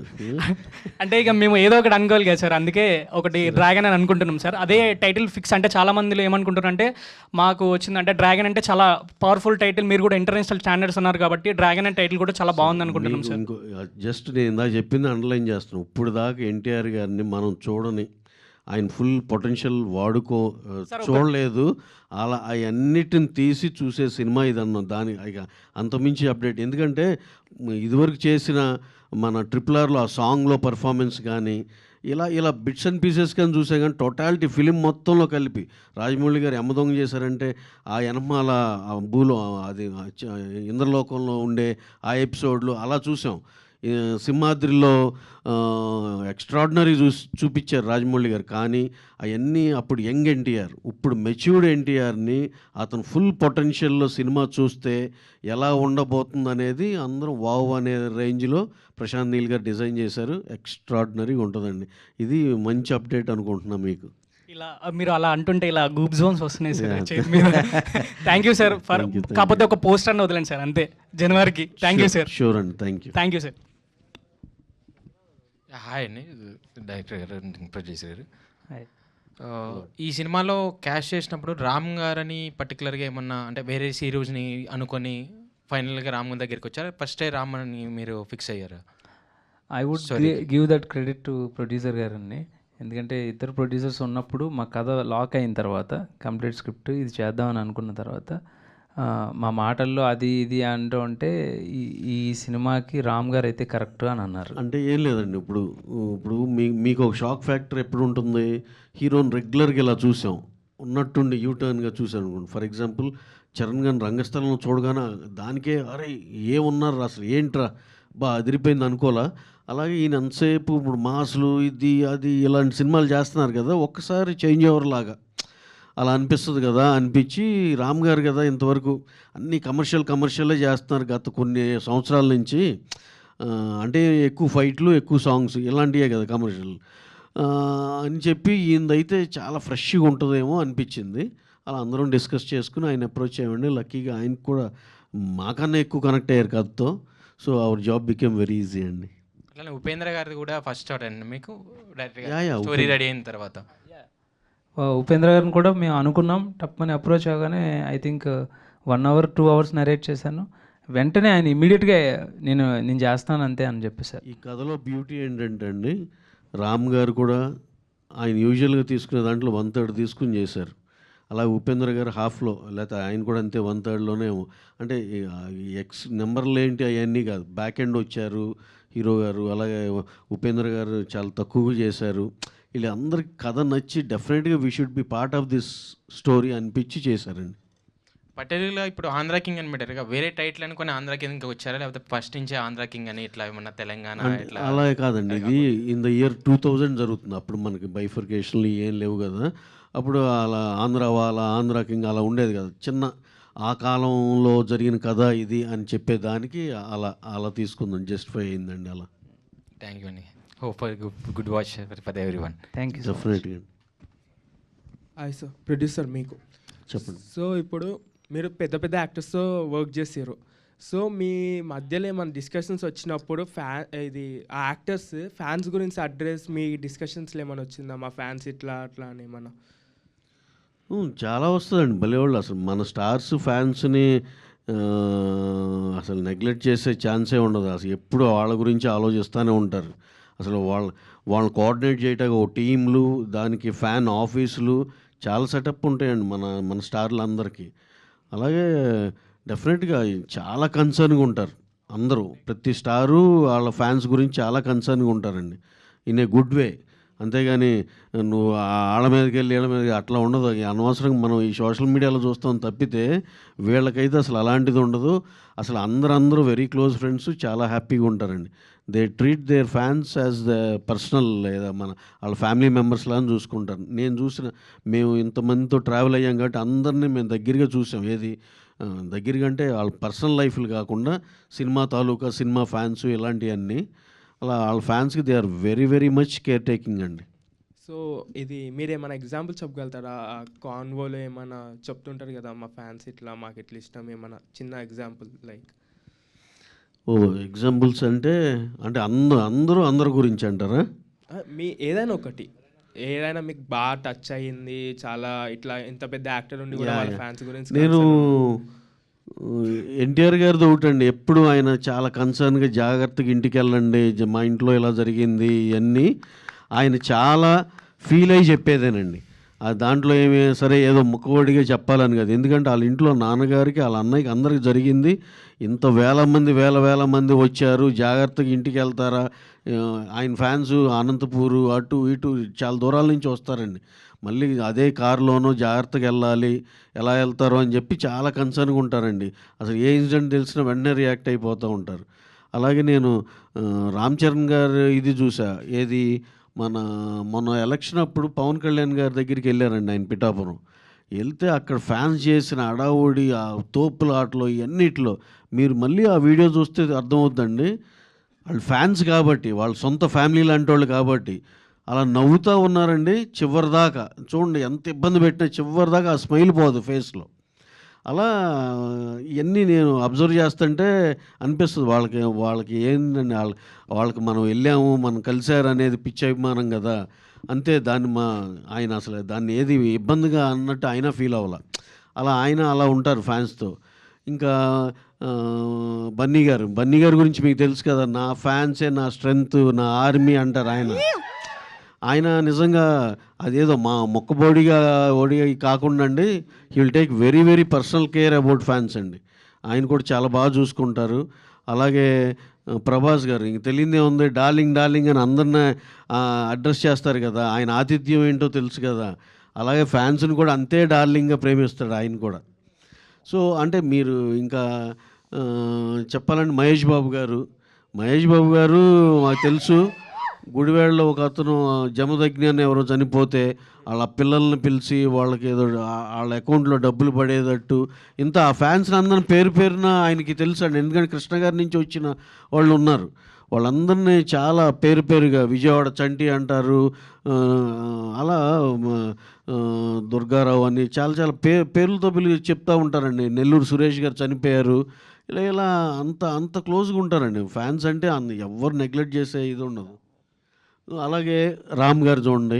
అంటే ఇక మేము ఏదో ఒకటి అనుకోవాలి కదా సార్, అందుకే ఒకటి డ్రాగన్ అని అనుకుంటున్నాం సార్. అదే టైటిల్ ఫిక్స్. అంటే చాలా మందిలో ఏమనుకుంటున్నారు అంటే మాకు వచ్చిందంటే డ్రాగన్ అంటే చాలా పవర్ఫుల్ టైటిల్, మీరు కూడా ఇంటర్నేషనల్ స్టాండర్డ్స్ ఉన్నారు కాబట్టి డ్రాగన్ అనే టైటిల్ కూడా చాలా బాగుంది అనుకుంటున్నాం సార్. జస్ట్ నేను ఇందాక చెప్పింది అండర్లైన్ చేస్తున్నాను. ఇప్పుడు దాకా ఎన్టీఆర్ గారిని మనం చూడని, ఆయన ఫుల్ పొటెన్షియల్ చూడలేదు. అలా అవన్నిటిని తీసి చూసే సినిమా ఇదన్నా. దాని ఇక అంతమించి అప్డేట్. ఎందుకంటే ఇదివరకు చేసిన మన RRRలో ఆ సాంగ్లో పర్ఫార్మెన్స్ కానీ ఇలా బిట్స్ అండ్ పీసెస్ కానీ చూసే కానీ టోటాలిటీ ఫిలిం మొత్తంలో కలిపి రాజమౌళి గారు యమదొంగ చేశారంటే ఆ ఎనమాల అది ఇంద్రలోకంలో ఉండే ఆ ఎపిసోడ్లు అలా చూసాం. సింహాద్రిలో ఎక్స్ట్రాడినరీ చూపించారు రాజమౌళి గారు. కానీ అవన్నీ అప్పుడు యంగ్ ఎన్టీఆర్, ఇప్పుడు మెచ్యూర్డ్ ఎన్టీఆర్ని అతను ఫుల్ పొటెన్షియల్లో సినిమా చూస్తే ఎలా ఉండబోతుంది అనేది అందరం వావ్ అనే రేంజ్లో ప్రశాంత్ నీల్ గారు డిజైన్ చేశారు. ఎక్స్ట్రాడినరీగా ఉంటుందండి. ఇది మంచి అప్డేట్ అనుకుంటున్నాను మీకు. ఇలా మీరు అలా అంటుంటే ఇలా గూప్ జోన్స్ వస్తున్నాయి సార్ చేతి మీద. థ్యాంక్ యూ సార్ ఫర్, కాకపోతే ఒక పోస్టర్ అని వదలండి సార్ అంతే జనవరికి. Thank you sir. షూర్ అండి, థ్యాంక్ యూ సార్. హాయ్ అండి, డైరెక్టర్ గారు, ప్రొడ్యూసర్ గారు. ఈ సినిమాలో క్యాష్ చేసినప్పుడు రామ్ గారని పర్టికులర్గా ఏమన్నా అంటే వేరే హీరోస్ని అనుకొని ఫైనల్గా రామ్ దగ్గరికి వచ్చారు, ఫస్టే రామ్ అని మీరు ఫిక్స్ అయ్యారు? I would give that credit to producer గారండి. ఎందుకంటే ఇద్దరు ప్రొడ్యూసర్స్ ఉన్నప్పుడు మా కథ లాక్ అయిన తర్వాత, కంప్లీట్ స్క్రిప్ట్ ఇది చేద్దామని అనుకున్న తర్వాత మా మాటల్లో అది ఇది అంటూ ఉంటే ఈ సినిమాకి రామ్ గారు అయితే కరెక్ట్ అని అన్నారు. అంటే ఏం లేదండి, ఇప్పుడు మీకు ఒక షాక్ ఫ్యాక్టర్ ఎప్పుడు ఉంటుంది, హీరోని రెగ్యులర్గా ఇలా చూసాం, ఉన్నట్టుండి యూటర్న్గా చూసాను అనుకోండి. ఫర్ ఎగ్జాంపుల్ చరణ్ గారిని రంగస్థలంలో చూడగానే దానికే అరే ఏమున్నారు అసలు ఏంట్రా అదిరిపోయింది అనుకోలా. అలాగే ఈయన ఎంతసేపు ఇప్పుడు మాసులు ఇది అది ఇలాంటి సినిమాలు చేస్తున్నారు కదా, ఒక్కసారి చేంజ్ ఓవర్ లాగా అలా అనిపిస్తుంది కదా. అనిపించి రామ్ గారు కదా ఇంతవరకు అన్ని కమర్షియలే చేస్తున్నారు గత కొన్ని సంవత్సరాల నుంచి, అంటే ఎక్కువ ఫైట్లు ఎక్కువ సాంగ్స్ ఇలాంటివే కదా కమర్షియల్ అని చెప్పి ఈయనదైతే చాలా ఫ్రెష్గా ఉంటుందేమో అనిపించింది. అలా అందరం డిస్కస్ చేసుకుని ఆయన అప్రోచ్ అయ్యండి. లక్కీగా ఆయనకు కూడా మాకన్నా ఎక్కువ కనెక్ట్ అయ్యారు కథతో. So our job became very easy అండి. అట్లా ఉపేంద్ర గారిది కూడా ఫస్ట్ షాట్ అండి మీకు డైరెక్ట్గా స్టోరీ రెడీ అయిన తర్వాత? ఉపేంద్ర గారిని కూడా మేము అనుకున్నాం, టప్పని అప్రోచ్ అవగానే I think 1 hour 2 hours narrate చేశాను. వెంటనే ఆయన ఇమీడియట్గా నేను చేస్తాను అంతే అని చెప్పేశారు. ఈ కథలో బ్యూటీ ఏంటంటే అండి, రామ్ గారు కూడా ఆయన యూజువల్గా తీసుకునే దాంట్లో 1/3 తీసుకుని చేశారు. అలాగే ఉపేంద్ర గారు హాఫ్లో, లేకపోతే ఆయన కూడా అంతే 1/3లోనే. అంటే నెంబర్లు ఏంటి అవన్నీ కాదు, బ్యాక్ ఎండ్ వచ్చారు హీరో గారు, అలాగే ఉపేంద్ర గారు చాలా తక్కువగా చేశారు. వీళ్ళు అందరికి కథ నచ్చి డెఫినెట్గా we should be part of this story అనిపించి చేశారండి. పర్టికులర్గా ఇప్పుడు ఆంధ్ర కింగ్ అని పెట్టారు, వేరే టైటిల్ అనుకుని ఆంధ్ర కింగ్ వచ్చారా, లేకపోతే ఫస్ట్ నుంచే ఆంధ్ర కింగ్ అని ఇట్లా ఏమన్నా తెలంగాణ ఇట్లా? అలాగే కాదండి, ఇది ఇన్ ద ఇయర్ 2000 జరుగుతుంది. అప్పుడు మనకి బైఫర్కేషన్లు ఏం లేవు కదా. అప్పుడు అలా ఆంధ్ర కింగ్ అలా ఉండేది కదా, చిన్న ఆ కాలంలో జరిగిన కథ ఇది అని చెప్పేదానికి అలా తీసుకుందాం, జస్టిఫై అయిందండి అలా. థ్యాంక్ యూ అండి. Hope for good watch for everyone. Thank you. డెఫినెట్గా. హాయ్ సార్, ప్రొడ్యూసర్ మీకు చెప్పండి. సో ఇప్పుడు మీరు పెద్ద యాక్టర్స్తో వర్క్ చేసారు. సో మీ మధ్యలో ఏమైనా డిస్కషన్స్ వచ్చినప్పుడు ఇది ఆ యాక్టర్స్ ఫ్యాన్స్ గురించి అడ్రస్ మీ డిస్కషన్స్లో ఏమైనా వచ్చిందా, మా ఫ్యాన్స్ ఇట్లా అట్లా అని ఏమన్నా? చాలా వస్తుందండి భలేవాళ్ళు. అసలు మన స్టార్స్ ఫ్యాన్స్ని అసలు నెగ్లెక్ట్ చేసే ఛాన్సే ఉండదు. అసలు ఎప్పుడు వాళ్ళ గురించి ఆలోచిస్తూనే ఉంటారు. అసలు వాళ్ళని కోఆర్డినేట్ చేయటానికి ఒక టీంలు, దానికి ఫ్యాన్ ఆఫీసులు, చాలా సెటప్ ఉంటాయండి మన స్టార్లందరికీ. అలాగే డెఫినెట్గా చాలా కన్సర్న్గా ఉంటారు అందరూ. ప్రతి స్టారు వాళ్ళ ఫ్యాన్స్ గురించి చాలా కన్సర్న్గా ఉంటారండి, ఇన్ ఏ గుడ్ వే. అంతేగాని నువ్వు వాళ్ళ మీదకి వెళ్ళి వీళ్ళ మీదకి అట్లా ఉండదు. అనవసరంగా మనం ఈ సోషల్ మీడియాలో చూస్తాం తప్పితే వీళ్ళకైతే అసలు అలాంటిది ఉండదు. అసలు అందరూ వెరీ క్లోజ్ ఫ్రెండ్స్, చాలా హ్యాపీగా ఉంటారండి. They treat their fans as the personal, లేదా వాళ్ళ ఫ్యామిలీ మెంబర్స్ లాగా చూసుకుంటారు. మేము ఇంతమందితో ట్రావెల్ అయ్యాం కాబట్టి అందరినీ మేము దగ్గరగా చూసాం. ఏది దగ్గరగా అంటే వాళ్ళ పర్సనల్ లైఫ్లు కాకుండా సినిమా తాలూకా, సినిమా ఫ్యాన్స్ ఇలాంటివన్నీ. అలా వాళ్ళ ఫ్యాన్స్కి they are very very much care taking అండి. సో ఇది మీరు ఏమైనా ఎగ్జాంపుల్ చెప్పగలుగుతారా? కాన్వోలో ఏమైనా చెప్తుంటారు కదా, మా ఫ్యాన్స్ ఇట్లా మాకు ఇట్లా ఇష్టం, ఏమైనా చిన్న ఎగ్జాంపుల్ లైక్? ఎగ్జాంపుల్స్ అంటే అందరి గురించి అంటారా? మీ ఏదైనా ఒకటి, ఏదైనా మీకు బాగా టచ్ అయ్యింది, చాలా ఇట్లా ఇంత పెద్ద యాక్టర్ ఉండి కూడా వాళ్ళ ఫ్యాన్స్ గురించి. నేను ఎన్టీఆర్ గారిది ఒకటండి, ఎప్పుడు ఆయన చాలా కన్సర్న్గా జాగ్రత్తగా ఇంటికి వెళ్ళండి, మా ఇంట్లో ఇలా జరిగింది ఇవన్నీ ఆయన చాలా ఫీల్ అయ్యి చెప్పేదేనండి. దాంట్లో ఏమి సరే ఏదో ముక్కవడిగా చెప్పాలని కాదు, ఎందుకంటే వాళ్ళ ఇంట్లో నాన్నగారికి వాళ్ళ అన్నయ్యకి అందరికి జరిగింది. ఇంత వేల మంది వచ్చారు, జాగ్రత్తగా ఇంటికి వెళ్తారా, ఆయన ఫ్యాన్స్ అనంతపూరు అటు ఇటు చాలా దూరాల నుంచి వస్తారండి, మళ్ళీ అదే కారులోనో జాగ్రత్తగా వెళ్ళాలి, ఎలా వెళ్తారో అని చెప్పి చాలా కన్సర్న్గా ఉంటారండి. అసలు ఏ ఇన్సిడెంట్ తెలిసినా వెంటనే రియాక్ట్ అయిపోతూ ఉంటారు. అలాగే నేను రామ్ చరణ్ గారు ఇది చూసా, ఏది మొన్న ఎలక్షన్ అప్పుడు పవన్ కళ్యాణ్ గారి దగ్గరికి వెళ్ళారండి ఆయన పిఠాపురం. వెళ్తే అక్కడ ఫ్యాన్స్ చేసిన అడావుడి, ఆ తోపులాటలో ఇవన్నిట్లో మీరు మళ్ళీ ఆ వీడియో చూస్తే అర్థమవుతుందండి. వాళ్ళు ఫ్యాన్స్ కాబట్టి, వాళ్ళ సొంత ఫ్యామిలీ లాంటి వాళ్ళు కాబట్టి అలా నవ్వుతూ ఉన్నారండి చివరిదాకా. చూడండి ఎంత ఇబ్బంది పెట్టినా చివరిదాకా ఆ స్మైల్ పోదు ఫేస్లో. అలా ఇవన్నీ నేను అబ్జర్వ్ చేస్తుంటే అనిపిస్తుంది వాళ్ళకి ఏంటండి, వాళ్ళకి మనం వెళ్ళాము, మనం కలిశారు అనేది పిచ్చి అభిమానం కదా, అంతే. ఆయన అసలు దాన్ని ఏది ఇబ్బందిగా అన్నట్టు ఆయన ఫీల్ అవ్వాల. ఆయన అలా ఉంటారు ఫ్యాన్స్తో. ఇంకా బన్నీ గారి గురించి మీకు తెలుసు కదా, నా ఫ్యాన్సే నా స్ట్రెంగ్త్, నా ఆర్మీ అంటారు ఆయన నిజంగా అదేదో మా మొక్కబోడిగా కాకుండా అండి, he will take very personal care about fans అండి. ఆయన కూడా చాలా బాగా చూసుకుంటారు. అలాగే ప్రభాస్ గారు ఇంక తెలియదే ఉంది, డార్లింగ్ అని అందరిని అడ్రస్ చేస్తారు కదా, ఆయన ఆతిథ్యం ఏంటో తెలుసు కదా, అలాగే ఫ్యాన్స్ని కూడా అంతే డార్లింగ్గా ప్రేమిస్తాడు ఆయన కూడా. సో అంటే మీరు ఇంకా చెప్పాలంటే మహేష్ బాబు గారు మాకు తెలుసు, గుడివాడలో ఒక అతను జమదగ్ని అని ఎవరో చనిపోతే వాళ్ళ పిల్లల్ని పిలిచి వాళ్ళకి ఏదో వాళ్ళ అకౌంట్లో డబ్బులు పడేటట్టు ఇంత ఆ ఫ్యాన్స్ని అందరిని పేరున ఆయనకి తెలుసు అండి. ఎందుకంటే కృష్ణ గారి నుంచి వచ్చిన వాళ్ళు ఉన్నారు, వాళ్ళందరినీ చాలా పేరుగా విజయవాడ చంటి అంటారు, అలా దుర్గారావు అని చాలా పేర్లతో చెప్తూ ఉంటారండి. నెల్లూరు సురేష్ గారు చనిపోయారు, ఇలా అంత క్లోజ్గా ఉంటారండి ఫాన్స్ అంటే. ఎవరు నెగ్లెక్ట్ చేసే ఇది ఉండదు. అలాగే రామ్ గారు చూడండి,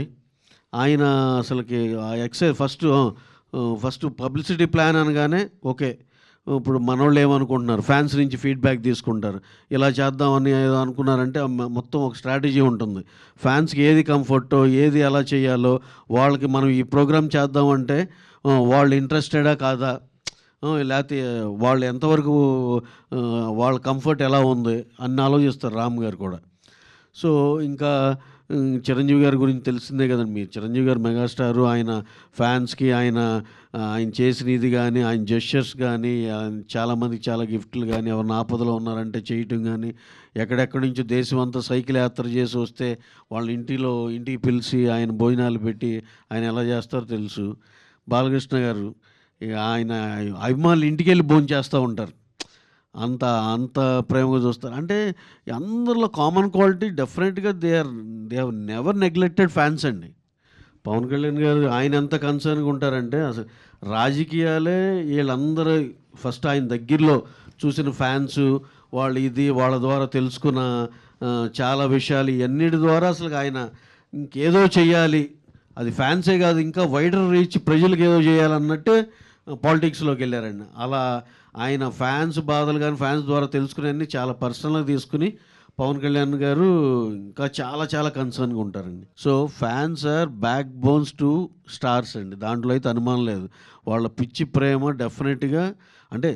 ఆయన అసలుకి ఫస్ట్ పబ్లిసిటీ ప్లాన్ అనగానే ఓకే, ఇప్పుడు మనోళ్ళు ఏమనుకుంటున్నారు, ఫ్యాన్స్ నుంచి ఫీడ్బ్యాక్ తీసుకుంటారు, ఇలా చేద్దామని ఏదో అనుకున్నారంటే మొత్తం ఒక స్ట్రాటజీ ఉంటుంది. ఫ్యాన్స్కి ఏది కంఫర్టో, ఏది ఎలా చేయాలో, వాళ్ళకి మనం ఈ ప్రోగ్రామ్ చేద్దామంటే వాళ్ళు ఇంట్రెస్టెడా కాదా, లేకపోతే వాళ్ళు ఎంతవరకు వాళ్ళ కంఫర్ట్ ఎలా ఉంది అని ఆలోచిస్తారు రామ్ గారు కూడా. సో ఇంకా చిరంజీవి గారి గురించి తెలిసిందే కదండి, మీరు చిరంజీవి గారు మెగాస్టారు, ఆయన ఫ్యాన్స్కి ఆయన చేసిన ఇది కానీ, ఆయన జెస్చర్స్ కానీ, చాలామందికి చాలా గిఫ్ట్లు కానీ, ఎవరిని ఆపదలో ఉన్నారంటే చేయటం కానీ, ఎక్కడెక్కడి నుంచో దేశం అంతా సైకిల్ యాత్ర చేసి వస్తే వాళ్ళ ఇంటికి పిలిచి ఆయన భోజనాలు పెట్టి ఆయన ఎలా చేస్తారో తెలుసు. బాలకృష్ణ గారు ఆయన అభిమానులు ఇంటికి వెళ్ళి భోజనం చేస్తూ ఉంటారు, అంత ప్రేమగా చూస్తారు. అంటే అందరిలో కామన్ క్వాలిటీ డెఫినెట్గా they have never neglected fans అండి. పవన్ కళ్యాణ్ గారు ఆయన ఎంత కన్సర్న్గా ఉంటారంటే, అసలు రాజకీయాలే వీళ్ళందరూ ఫస్ట్ ఆయన దగ్గరలో చూసిన ఫ్యాన్స్, వాళ్ళ ద్వారా తెలుసుకున్న చాలా విషయాలు, ఇవన్నిటి ద్వారా అసలు ఆయన ఇంకేదో చెయ్యాలి, అది ఫ్యాన్సే కాదు ఇంకా వైడర్ రీచ్ ప్రజలకు ఏదో చేయాలన్నట్టే పాలిటిక్స్లోకి వెళ్ళారండి. అలా ఆయన ఫ్యాన్స్ బాధలు కానీ ఫ్యాన్స్ ద్వారా తెలుసుకునేవన్నీ చాలా పర్సనల్గా తీసుకుని పవన్ కళ్యాణ్ గారు ఇంకా చాలా కన్సర్న్గా ఉంటారండి. So fans are back bones to stars అండి, దాంట్లో అయితే అనుమానం లేదు. వాళ్ళ పిచ్చి ప్రేమ డెఫినెట్గా, అంటే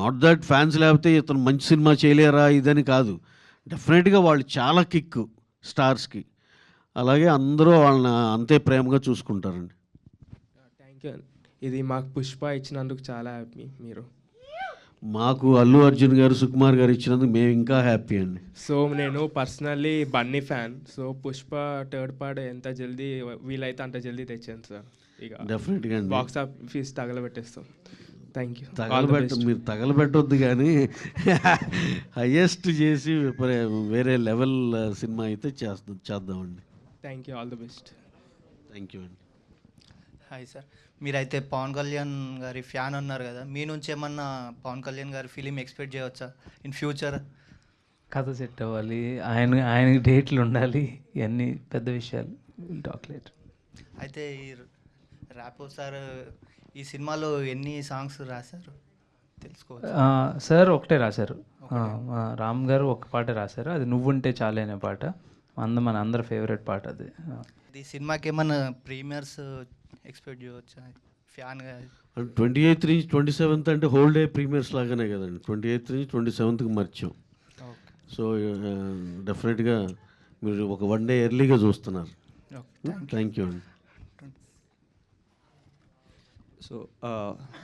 నాట్ దట్ ఫ్యాన్స్ లేకపోతే ఇతను మంచి సినిమా చేయలేరా ఇదని కాదు, డెఫినెట్గా వాళ్ళు చాలా కిక్ స్టార్స్కి. అలాగే అందరూ వాళ్ళని అంతే ప్రేమగా చూసుకుంటారండి. Thank you. ఇది మాకు పుష్ప ఇచ్చినందుకు చాలా హ్యాపీ. మీరు మాకు అల్లు అర్జున్ గారు, సుకుమార్ గారు ఇచ్చినందుకు మేము ఇంకా హ్యాపీ అండి. సో నేను personally Bunny fan. So Pushpa third part ఎంత జల్దీ వీలైతే అంత జల్దీ తెచ్చాను సార్. ఇక డెఫినెట్గా బాక్స్ ఆఫీస్ తగలబెట్టేస్తాం. Thank you. మీరు తగలబెట్టొద్దు కానీ హయ్యెస్ట్ చేసి వేరే లెవెల్ సినిమా అయితే చేద్దామండి. Thank you. All the best. Thank you అండి. హాయ్ సార్, మీరైతే పవన్ కళ్యాణ్ గారి ఫ్యాన్ అన్నారు కదా, మీ నుంచి ఏమన్నా పవన్ కళ్యాణ్ గారి ఫిలిం ఎక్స్పెక్ట్ చేయవచ్చా ఇన్ ఫ్యూచర్? కథ సెట్ అవ్వాలి, ఆయనకి డేట్లు ఉండాలి, ఇవన్నీ పెద్ద విషయాలు, టాక్ లేట్. అయితే ఈ ర్యాపో సార్ ఈ సినిమాలో ఎన్ని సాంగ్స్ రాశారు తెలుసుకోవచ్చు? సార్ ఒకటే రాశారు, రామ్ గారు ఒక పాట రాశారు, అది నువ్వుంటే చాలే అనే పాట, మన అందరి ఫేవరెట్ పాట అది. ఈ సినిమాకి ఏమన్నా ప్రీమియర్స్ ఎక్స్పెక్ట్ చేయవచ్చా ఫ్యాన్గా? 28th నుంచి 27th అంటే హోల్ డే ప్రీమియర్స్ లాగానే కదండి. 28th నుంచి 27th మార్చాం. సో డెఫినెట్గా మీరు ఒక 1 day ఎర్లీగా చూస్తున్నారు. థ్యాంక్ యూ అండి. సో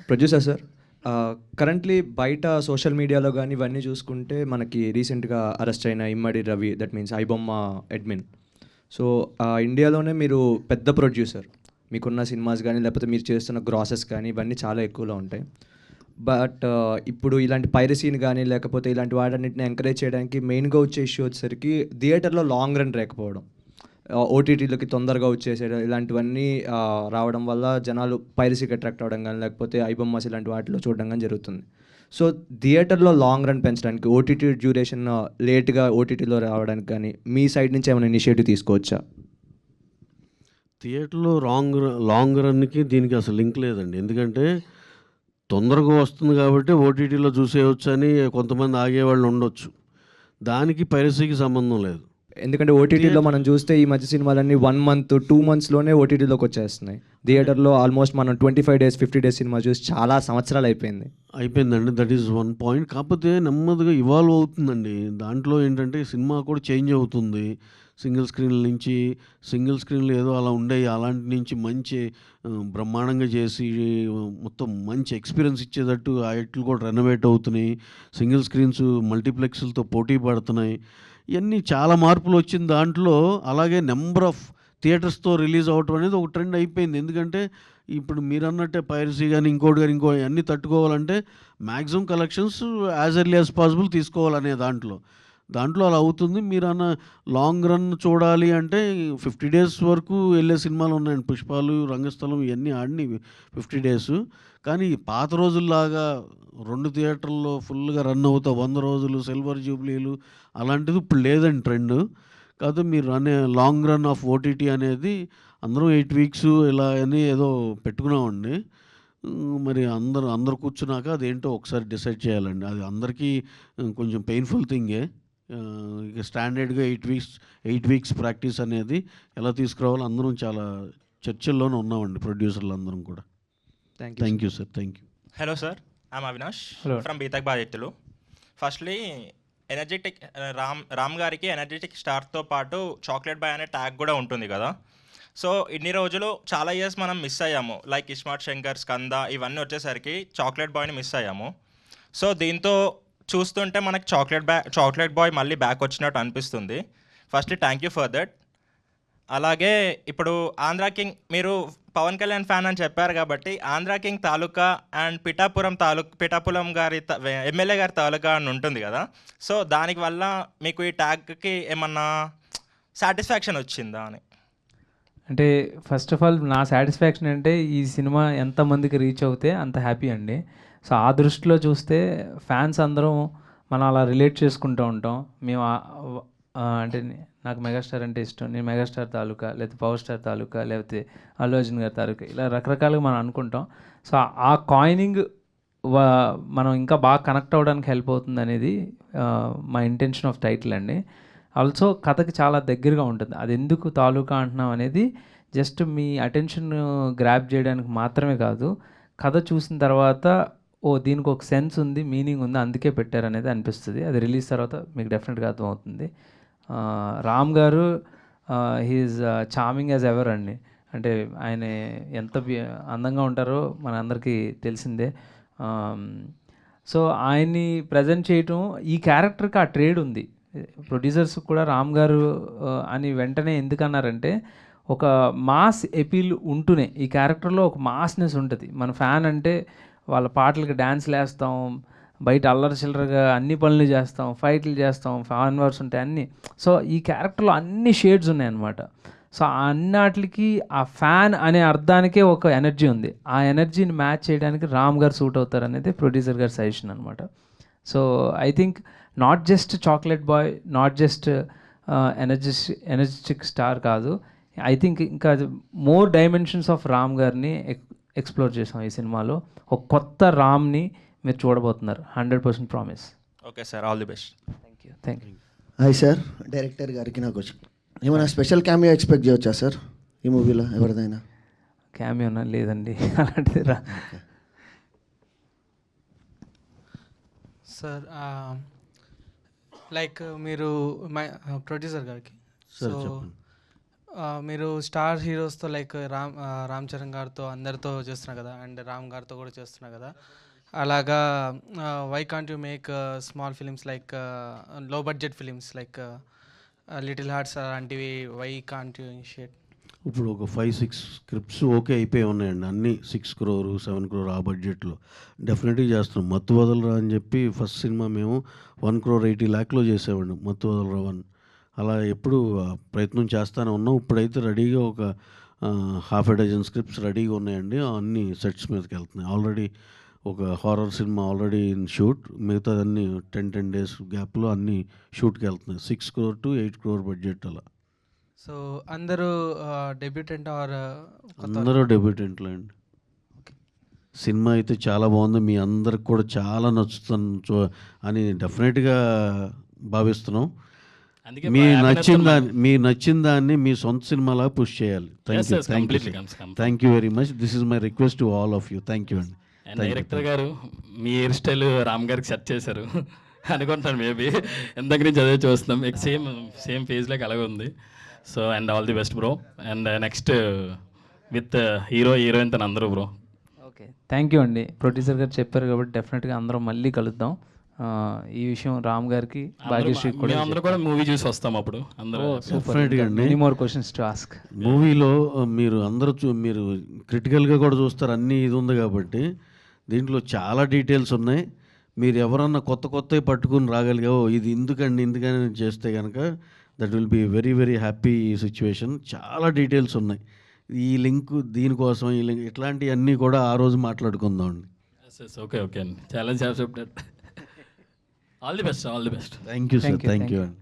ప్రొడ్యూసర్ సార్, కరెంట్లీ బయట సోషల్ మీడియాలో కానీ ఇవన్నీ చూసుకుంటే మనకి రీసెంట్గా అరెస్ట్ అయిన Immadi Ravi, that means iBomma admin. So ఇండియాలోనే మీరు పెద్ద ప్రొడ్యూసర్, మీకున్న సినిమాస్ కానీ లేకపోతే మీరు చేస్తున్న గ్రాసెస్ కానీ ఇవన్నీ చాలా ఎక్కువలో ఉంటాయి. బట్ ఇప్పుడు ఇలాంటి పైరసీని కానీ లేకపోతే ఇలాంటి వాటన్నిటిని ఎంకరేజ్ చేయడానికి మెయిన్గా వచ్చే ఇష్యూ వచ్చేసరికి థియేటర్లో లాంగ్ రన్ లేకపోవడం, ఓటీటీలోకి తొందరగా వచ్చేసేయడం, ఇలాంటివన్నీ రావడం వల్ల జనాలు పైరసీకి అట్రాక్ట్ అవ్వడం కానీ లేకపోతే ఐబొమ్మస్ ఇలాంటి వాటిలో చూడడం కానీ జరుగుతుంది. సో థియేటర్లో లాంగ్ రన్ పెంచడానికి ఓటీటీ డ్యూరేషన్ లేట్గా ఓటీటీలో రావడానికి కానీ మీ సైడ్ నుంచి ఏమైనా ఇనిషియేటివ్ తీసుకోవచ్చా? థియేటర్లో లాంగ్ రన్కి దీనికి అసలు లింక్ లేదండి. ఎందుకంటే తొందరగా వస్తుంది కాబట్టి ఓటీటీలో చూసేయచ్చు అని కొంతమంది ఆగేవాళ్ళు ఉండొచ్చు. దానికి పైరసీకి సంబంధం లేదు. ఎందుకంటే ఓటీటీలో మనం చూస్తే ఈ మధ్య సినిమాలన్నీ 1 month 2 monthsలోనే ఓటీటీలోకి వచ్చేస్తున్నాయి. థియేటర్లో ఆల్మోస్ట్ మనం 25 days 50 days సినిమా చూసి చాలా సంవత్సరాలు అయిపోయిందండి. That is one point. కాకపోతే నెమ్మదిగా ఇవాల్వ్ అవుతుందండి. దాంట్లో ఏంటంటే సినిమా కూడా చేంజ్ అవుతుంది. సింగిల్ స్క్రీన్లు ఏదో అలా ఉండేవి, అలాంటి నుంచి మంచి బ్రహ్మాండంగా చేసి మొత్తం మంచి ఎక్స్పీరియన్స్ ఇచ్చేటట్టు వాటిలు కూడా రెనోవేట్ అవుతున్నాయి. సింగిల్ స్క్రీన్స్ మల్టీప్లెక్స్లతో పోటీ పడుతున్నాయి. ఇవన్నీ చాలా మార్పులు వచ్చిన దాంట్లో. అలాగే నెంబర్ ఆఫ్ థియేటర్స్తో రిలీజ్ అవ్వటం అనేది ఒక ట్రెండ్ అయిపోయింది. ఎందుకంటే ఇప్పుడు మీరు అన్నట్టే పైరసీ కానీ ఇంకోటి అన్నీ తట్టుకోవాలంటే maximum collections as early as possible తీసుకోవాలనే దాంట్లో అలా అవుతుంది. మీరు అన్న లాంగ్ రన్ చూడాలి అంటే 50 days వరకు వెళ్ళే సినిమాలు ఉన్నాయండి. పుష్పాలు, రంగస్థలం ఇవన్నీ ఆడిని 50 days. కానీ పాత రోజుల్లాగా 2 థియేటర్లో ఫుల్గా రన్ అవుతా 100 రోజులు సిల్వర్ జూబ్లీలు అలాంటిది ఇప్పుడు లేదండి ట్రెండ్. కాదు మీరు అనే లాంగ్ రన్ ఆఫ్ ఓటీటీ అనేది అందరం 8 weeks ఇలా అని ఏదో పెట్టుకున్నామండి. మరి అందరు కూర్చున్నాక అదేంటో ఒకసారి డిసైడ్ చేయాలండి. అది అందరికీ కొంచెం పెయిన్ఫుల్ థింగే. ఇక స్టాండర్డ్గా 8 weeks ప్రాక్టీస్ అనేది ఎలా తీసుకురావాలో అందరం చాలా చర్చల్లోనే ఉన్నామండి, ప్రొడ్యూసర్లు అందరం కూడా. Thank you sir. Thank you. Hello sir, I'm Avinash from BTech బాధితులు. ఫస్ట్లీ ఎనర్జెటిక్ రామ్ గారికి ఎనర్జెటిక్ స్టార్తో పాటు చాక్లెట్ బాయ్ అనే ట్యాగ్ కూడా ఉంటుంది కదా. సో ఇన్ని రోజులు చాలా ఇయర్స్ మనం మిస్ అయ్యాము. లైక్ ఇస్మార్ట్ శంకర్, స్కంద ఇవన్నీ వచ్చేసరికి చాక్లెట్ బాయ్ని మిస్ అయ్యాము. సో దీంతో చూస్తుంటే మనకి చాక్లెట్ బాయ్ మళ్ళీ బ్యాక్ వచ్చినట్టు అనిపిస్తుంది. Firstly thank you for that. అలాగే ఇప్పుడు ఆంధ్రా కింగ్, మీరు పవన్ కళ్యాణ్ ఫ్యాన్ అని చెప్పారు కాబట్టి Andhra king taluka and Pithapuram గారి ఎమ్మెల్యే గారి తాలూకా అని ఉంటుంది కదా. సో దానికి వల్ల మీకు ఈ ట్యాగ్కి ఏమన్నా సాటిస్ఫాక్షన్ వచ్చిందా అని? అంటే ఫస్ట్ ఆఫ్ ఆల్ నా సాటిస్ఫాక్షన్ అంటే ఈ సినిమా ఎంతమందికి రీచ్ అవుతే అంత హ్యాపీ అండి. సో ఆ దృష్టిలో చూస్తే ఫ్యాన్స్ అందరం మనం అలా రిలేట్ చేసుకుంటూ ఉంటాం. మేము అంటే నాకు మెగాస్టార్ అంటే ఇష్టం, నేను మెగాస్టార్ తాలూకా లేకపోతే పవర్ స్టార్ తాలూకా లేకపోతే అల్లు అర్జున్ గారి తాలూకా ఇలా రకరకాలుగా మనం అనుకుంటాం. సో ఆ కాయినింగ్ మనం ఇంకా బాగా కనెక్ట్ అవ్వడానికి హెల్ప్ అవుతుంది అనేది మా ఇంటెన్షన్ ఆఫ్ టైటిల్ అండి. ఆల్సో కథకి చాలా దగ్గరగా ఉంటుంది. అది ఎందుకు తాలూకా అంటున్నాం అనేది జస్ట్ మీ అటెన్షన్ గ్రాప్ చేయడానికి మాత్రమే కాదు, కథ చూసిన తర్వాత దీనికి ఒక సెన్స్ ఉంది, మీనింగ్ ఉంది, అందుకే పెట్టారు అనేది అనిపిస్తుంది. అది రిలీజ్ తర్వాత మీకు డెఫినెట్గా అర్థమవుతుంది. రామ్ గారు హీఈస్ చార్మింగ్ యాజ్ ఎవర్ అండి. అంటే ఆయన ఎంత అందంగా ఉంటారో మన అందరికీ తెలిసిందే. సో ఆయన్ని ప్రజెంట్ చేయటం, ఈ క్యారెక్టర్కి ఆ ట్రేడ్ ఉంది. ప్రొడ్యూసర్స్ కూడా రామ్ గారు అని వెంటనే ఎందుకన్నారంటే ఒక మాస్ ఎపీల్ ఉంటూనే ఈ క్యారెక్టర్లో ఒక మాస్నెస్ ఉంటుంది. మన ఫ్యాన్ అంటే వాళ్ళ పాటలకి డ్యాన్స్లు వేస్తాం, బయట అల్లరి చిల్లరగా అన్ని పనులు చేస్తాం, ఫైట్లు చేస్తాం, ఫ్యాన్ వర్స్ ఉంటాయి అన్నీ. సో ఈ క్యారెక్టర్లో అన్ని షేడ్స్ ఉన్నాయన్నమాట. సో అన్నిటికి ఆ ఫ్యాన్ అనే అర్థానికే ఒక ఎనర్జీ ఉంది. ఆ ఎనర్జీని మ్యాచ్ చేయడానికి రామ్ గారు సూట్ అవుతారు అనేది ప్రొడ్యూసర్ గారి సజెషన్ అనమాట. So I think not just chocolate boy, not just energetic star కాదు, ఐ థింక్ ఇంకా మోర్ డైమెన్షన్స్ ఆఫ్ రామ్ గారిని ఎక్స్ప్లోర్ చేసాం ఈ సినిమాలో. ఒక కొత్త రామ్ని మీరు చూడబోతున్నారు. 100% promise. Okay sir, all the best. Thank you. Hi sir, director గారికి నాకు ఏమైనా స్పెషల్ క్యామియో ఎక్స్పెక్ట్ చేయవచ్చా సార్ ఈ మూవీలో ఎవరిదైనా? క్యామియోనా లేదండి అలాంటిది రా. సార్ లైక్ మీరు మై ప్రొడ్యూసర్ గారికి సార్ సో చెప్పండి. మీరు స్టార్ హీరోస్తో లైక్ రామ్ చరణ్ గారితో అందరితో చేస్తున్నారు కదా, అండ్ రామ్ గారితో కూడా చేస్తున్నారు కదా, అలాగా why can't you make small films like low budget films like Little Hearts అలాంటివి, వై కాంట్ యూ ఇనిషియేట్? ఇప్పుడు ఒక 5-6 స్క్రిప్ట్స్ ఓకే అయిపోయి ఉన్నాయండి, అన్నీ 6 crore 7 crore ఆ బడ్జెట్లో డెఫినెట్గా చేస్తున్నాం. మత్తు వదలరా అని చెప్పి ఫస్ట్ సినిమా మేము 1.80 crore చేసామండి, మత్తు వదలరా 1. అలా ఎప్పుడు ప్రయత్నం చేస్తూనే ఉన్నాం. ఇప్పుడైతే రెడీగా ఒక 6 స్క్రిప్ట్స్ రెడీగా ఉన్నాయండి, అన్నీ సెట్స్ మీదకి వెళ్తున్నాయి. ఆల్రెడీ ఒక హారర్ సినిమా ఆల్రెడీ ఇన్ షూట్, మిగతాదన్నీ 10 days గ్యాప్లో అన్నీ షూట్కి వెళ్తున్నాయి. 6 crore to 8 crore బడ్జెట్ అలా. సో అందరూ డెబ్యూటెంట్ ఆర్ అందరూ డెబ్యూటెంట్లే అండి. సినిమా అయితే చాలా బాగుంది, మీ అందరికి కూడా చాలా నచ్చుతుంది అని డెఫినెట్గా భావిస్తున్నాం. మీ నచ్చిన దాన్ని మీ సొంత సినిమాలా పుష్ చేయాలి. Thank you very much. This is my request to all of you. Thank you అండి. డైరెక్టర్ గారు మీ హెయిర్ స్టైల్ రామ్ గారికి సెట్ చేశారు అనుకుంటాను, మేబీ ఇందాక నుంచి అదే చూస్తున్నాం, సేమ్ ఫేజ్ లాగా అలాగే ఉంది. So and all the best bro, and next with heroine తన అందరూ బ్రో. ఓకే, థ్యాంక్ యూ అండి. ప్రొడ్యూసర్ గారు చెప్పారు కాబట్టి డెఫినెట్గా అందరం మళ్ళీ కలుద్దాం. ఈ విషయం రామ్ గారికి, భాగ్యశ్రీ కూడా అందరూ కూడా మూవీ చూసి వస్తాం అప్పుడు అందరూ. డెఫినెట్గా అండి. Many more questions to ask. మూవీలో మీరు అందరూ మీరు క్రిటికల్గా కూడా చూస్తారు, అన్నీ ఇది ఉంది కాబట్టి దీంట్లో చాలా డీటెయిల్స్ ఉన్నాయి. మీరు ఎవరన్నా కొత్తవి పట్టుకుని రాగలిగా ఇది ఎందుకని చేస్తే కనుక that will be very very happy situation. చాలా డీటెయిల్స్ ఉన్నాయి, ఈ లింక్ దీనికోసం, ఈ లింక్ ఇట్లాంటివన్నీ కూడా ఆ రోజు మాట్లాడుకుందాం అండి. ఓకే ఓకే అండి, challenge accepted. All the best. Thank you sir. Thank you అండి.